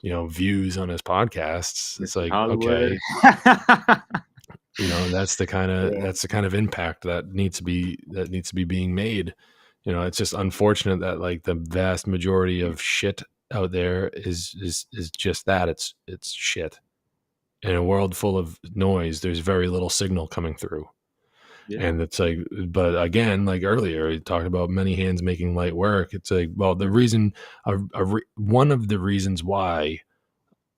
views on his podcasts. It's like, okay, that's the kind of impact that needs to be being made. It's just unfortunate that like the vast majority of shit out there is just that. It's shit. In a world full of noise, there's very little signal coming through. And it's like, but again, like earlier, we talked about many hands making light work. It's like, well, the reason, one of the reasons why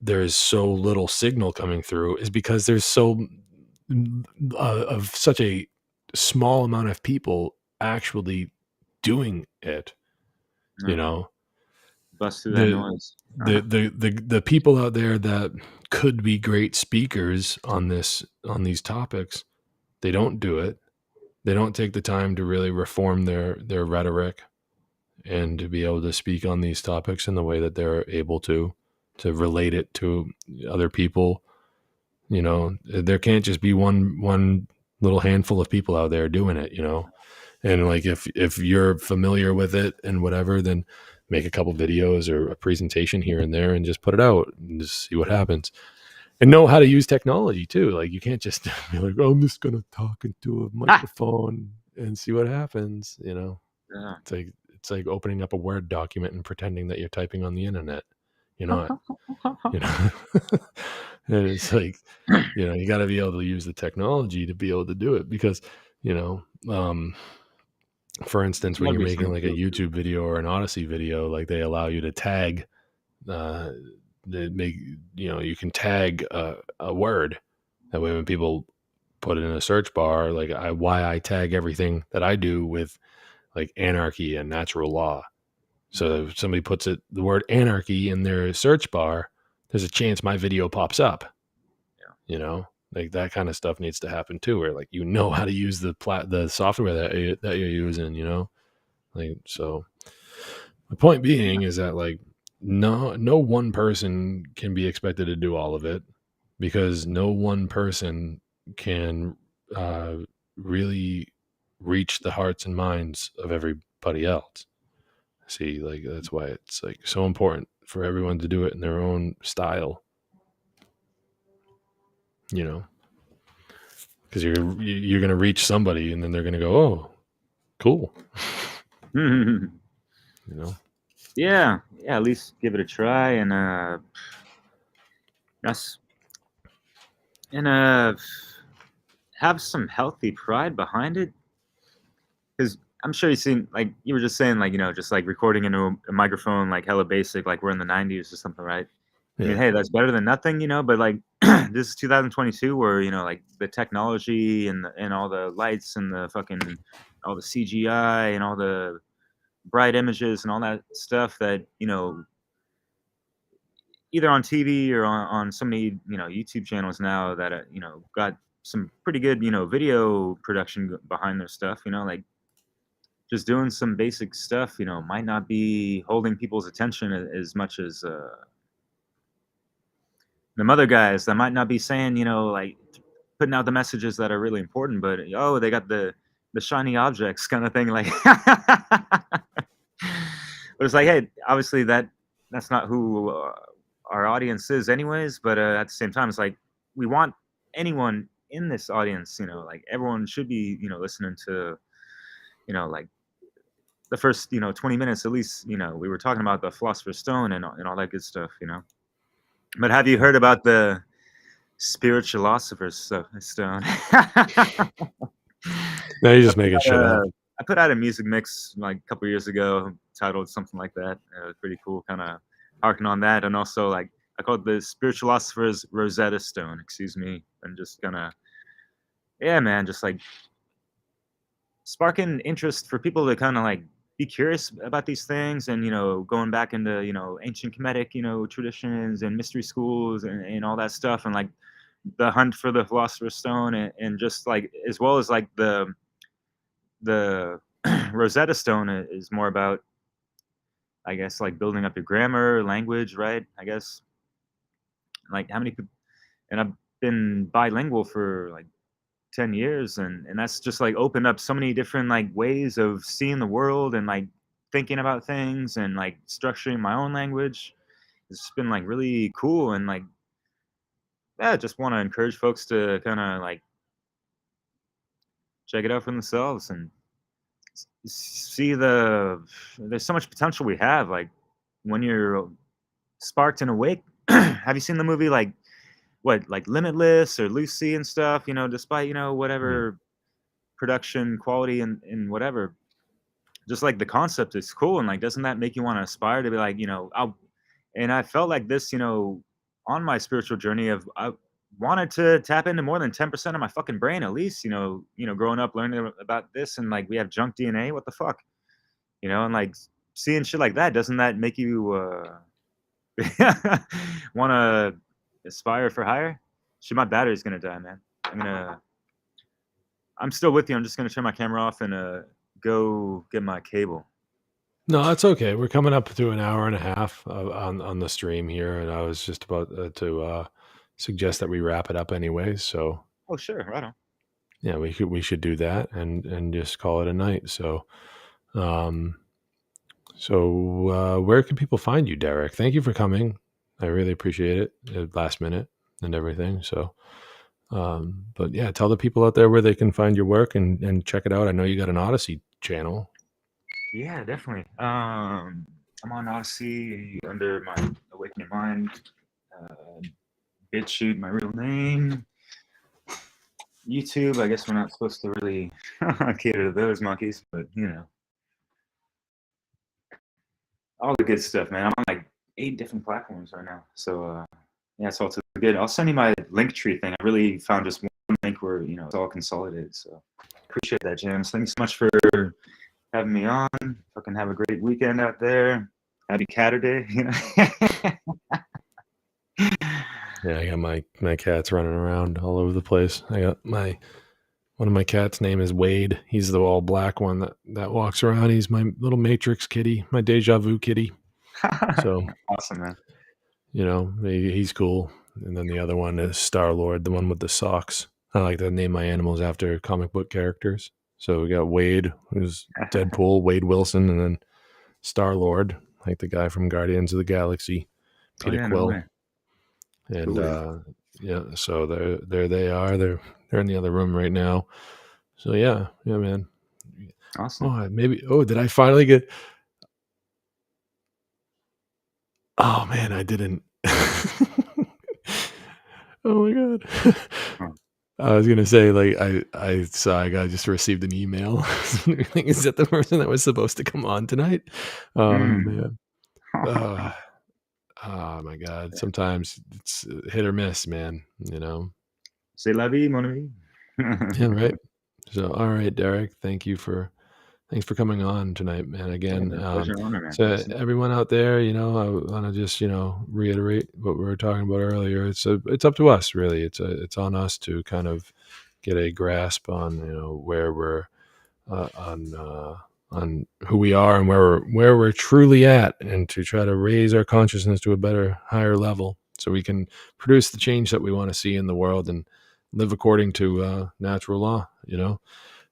there's so little signal coming through is because there's of such a small amount of people actually doing it. Bust through that noise. The people out there that could be great speakers on these topics, they don't do it. They don't take the time to really reform their rhetoric and to be able to speak on these topics in the way that they're able to relate it to other people. There can't just be one little handful of people out there doing it, and like if you're familiar with it and whatever, then make a couple videos or a presentation here and there and just put it out and just see what happens, and know how to use technology too. Like you can't just be like, oh, I'm just gonna talk into a microphone and see what happens. Yeah. It's like opening up a Word document and pretending that you're typing on the internet. You're not, you know. And it's like, you got to be able to use the technology to be able to do it because, for instance, when Gotta you're be making some like a skill to it. YouTube video or an Odyssey video, like they allow you to tag, uh, they make, you can tag a word. That way when people put it in a search bar, like why I tag everything that I do with like anarchy and natural law. So if somebody puts the word anarchy in their search bar, there's a chance my video pops up. Like that kind of stuff needs to happen too, where like how to use the software that you're using. Like so. The point being is that like no one person can be expected to do all of it because no one person can really reach the hearts and minds of everybody else. See, like that's why it's like so important for everyone to do it in their own style. Because you're gonna reach somebody, and then they're gonna go, "Oh, cool," Yeah, at least give it a try, and that's and have some healthy pride behind it. Because I'm sure you've seen, like you were just saying, like just like recording into a microphone, like hella basic, like we're in the '90s or something, right? I mean, Yeah, hey, that's better than nothing, but like this is 2022 where, like the technology and all the lights and the fucking all the CGI and all the bright images and all that stuff that, either on TV or on so many, YouTube channels now that, got some pretty good, video production behind their stuff, like just doing some basic stuff, might not be holding people's attention as much as, them other guys that might not be saying, like putting out the messages that are really important, but oh, they got the shiny objects kind of thing, like. But it's like, hey, obviously that's not who our audience is, anyways. But at the same time, it's like we want anyone in this audience, like everyone should be, listening to, like the first, 20 minutes at least. We were talking about the Philosopher's Stone and all that good stuff, But have you heard about the Spiritualosopher's Stone? now you're just making shit up. I put out a music mix like a couple years ago, titled something like that. It was pretty cool, kind of harking on that, and also like I called the Spiritualosopher's Rosetta Stone. Excuse me, and just kind of, yeah, man, just like sparking interest for people to kind of like be curious about these things, and going back into ancient Kemetic traditions and mystery schools and all that stuff, and like the hunt for the Philosopher's Stone, and just like as well as like the Rosetta Stone is more about, I guess, like building up your grammar, language, right? I guess like how many people, and I've been bilingual for like 10 years, and that's just like opened up so many different like ways of seeing the world and like thinking about things and like structuring my own language. It's been like really cool, and like, yeah, just want to encourage folks to kind of like check it out for themselves and see there's so much potential we have, like when you're sparked and awake. Have you seen the movie like like Limitless or Lucy and stuff, despite Mm. whatever production quality and whatever, just like the concept is cool, and like doesn't that make you want to aspire to be like, I felt like this, on my spiritual journey of I wanted to tap into more than 10% of my fucking brain at least, growing up learning about this, and like we have junk DNA, what the fuck, and like seeing shit like that, doesn't that make you want to aspire for higher? Shit, my battery's gonna die, man. I'm still with you. I'm just gonna turn my camera off and go get my cable. No, that's okay. We're coming up to an hour and a half on the stream here, and I was just about to suggest that we wrap it up anyways. So Oh, sure, right on. yeah, we should do that and just call it a night. So, um, where can people find you, Derek? Thank you for coming. I really appreciate it. Last minute and everything. So, but yeah, tell the people out there where they can find your work and check it out. I know you got an Odyssey channel. Yeah, definitely. I'm on Odyssey under my Awaken Your Mind, BitChute, my real name. YouTube, I guess we're not supposed to really cater to those monkeys, but you know, all the good stuff, man. I'm on like 8 different platforms right now, so yeah, it's all too good. I'll send you my link tree thing. I really found just one link where it's all consolidated. So appreciate that, James. Thanks so much for having me on. Fucking have a great weekend out there. Happy Catterday, Yeah, I got my cats running around all over the place. I got one of my cats' name is Wade. He's the all black one that walks around. He's my little Matrix kitty, my deja vu kitty. So awesome, man. he's cool. And then the other one is Star Lord, the one with the socks. I like to name my animals after comic book characters. So we got Wade, who's Deadpool, Wade Wilson, and then Star Lord, like the guy from Guardians of the Galaxy, Peter Quill. No, and cool. Yeah, so there they are. They're in the other room right now. So yeah, man. Awesome. Did I finally get? Oh man, I didn't. Oh my god. Huh. I was gonna say, like, I saw I just received an email. Is that the person that was supposed to come on tonight? Oh man. Oh my god. Sometimes it's hit or miss, man. C'est la vie, mon ami. Yeah, right. So, all right, Derek. Thanks for coming on tonight, man. Again, Pleasure and honor, man. so everyone out there, I want to just reiterate what we were talking about earlier. It's up to us, really. It's on us to kind of get a grasp on where we're on who we are and where we're truly at, and to try to raise our consciousness to a better, higher level, so we can produce the change that we want to see in the world and live according to natural law.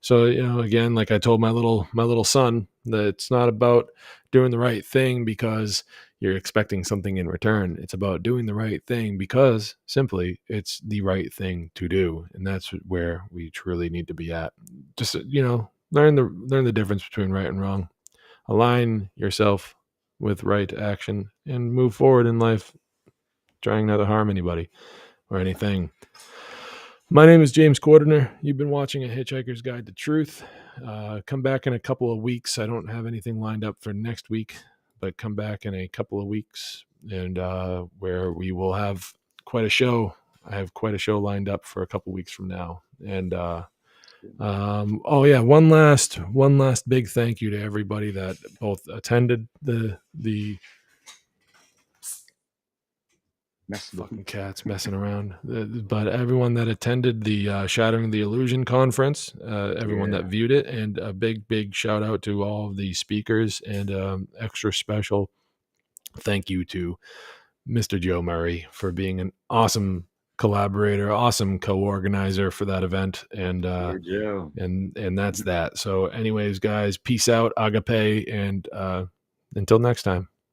So, again, like I told my little son, that it's not about doing the right thing because you're expecting something in return. It's about doing the right thing because simply it's the right thing to do. And that's where we truly need to be at. Just, learn the difference between right and wrong. Align yourself with right action and move forward in life, trying not to harm anybody or anything. My name is James Cordiner. You've been watching A Hitchhiker's Guide to Truth. Come back in a couple of weeks. I don't have anything lined up for next week, but come back in a couple of weeks, and where we will have quite a show. I have quite a show lined up for a couple of weeks from now. And one last big thank you to everybody that both attended the fucking cats messing around. But everyone that attended the Shattering the Illusion conference, everyone that viewed it, and a big shout out to all of the speakers, and extra special thank you to Mr. Joe Murray for being an awesome collaborator, awesome co-organizer for that event. And Joe. and that's that. So anyways, guys, peace out, agape, and until next time.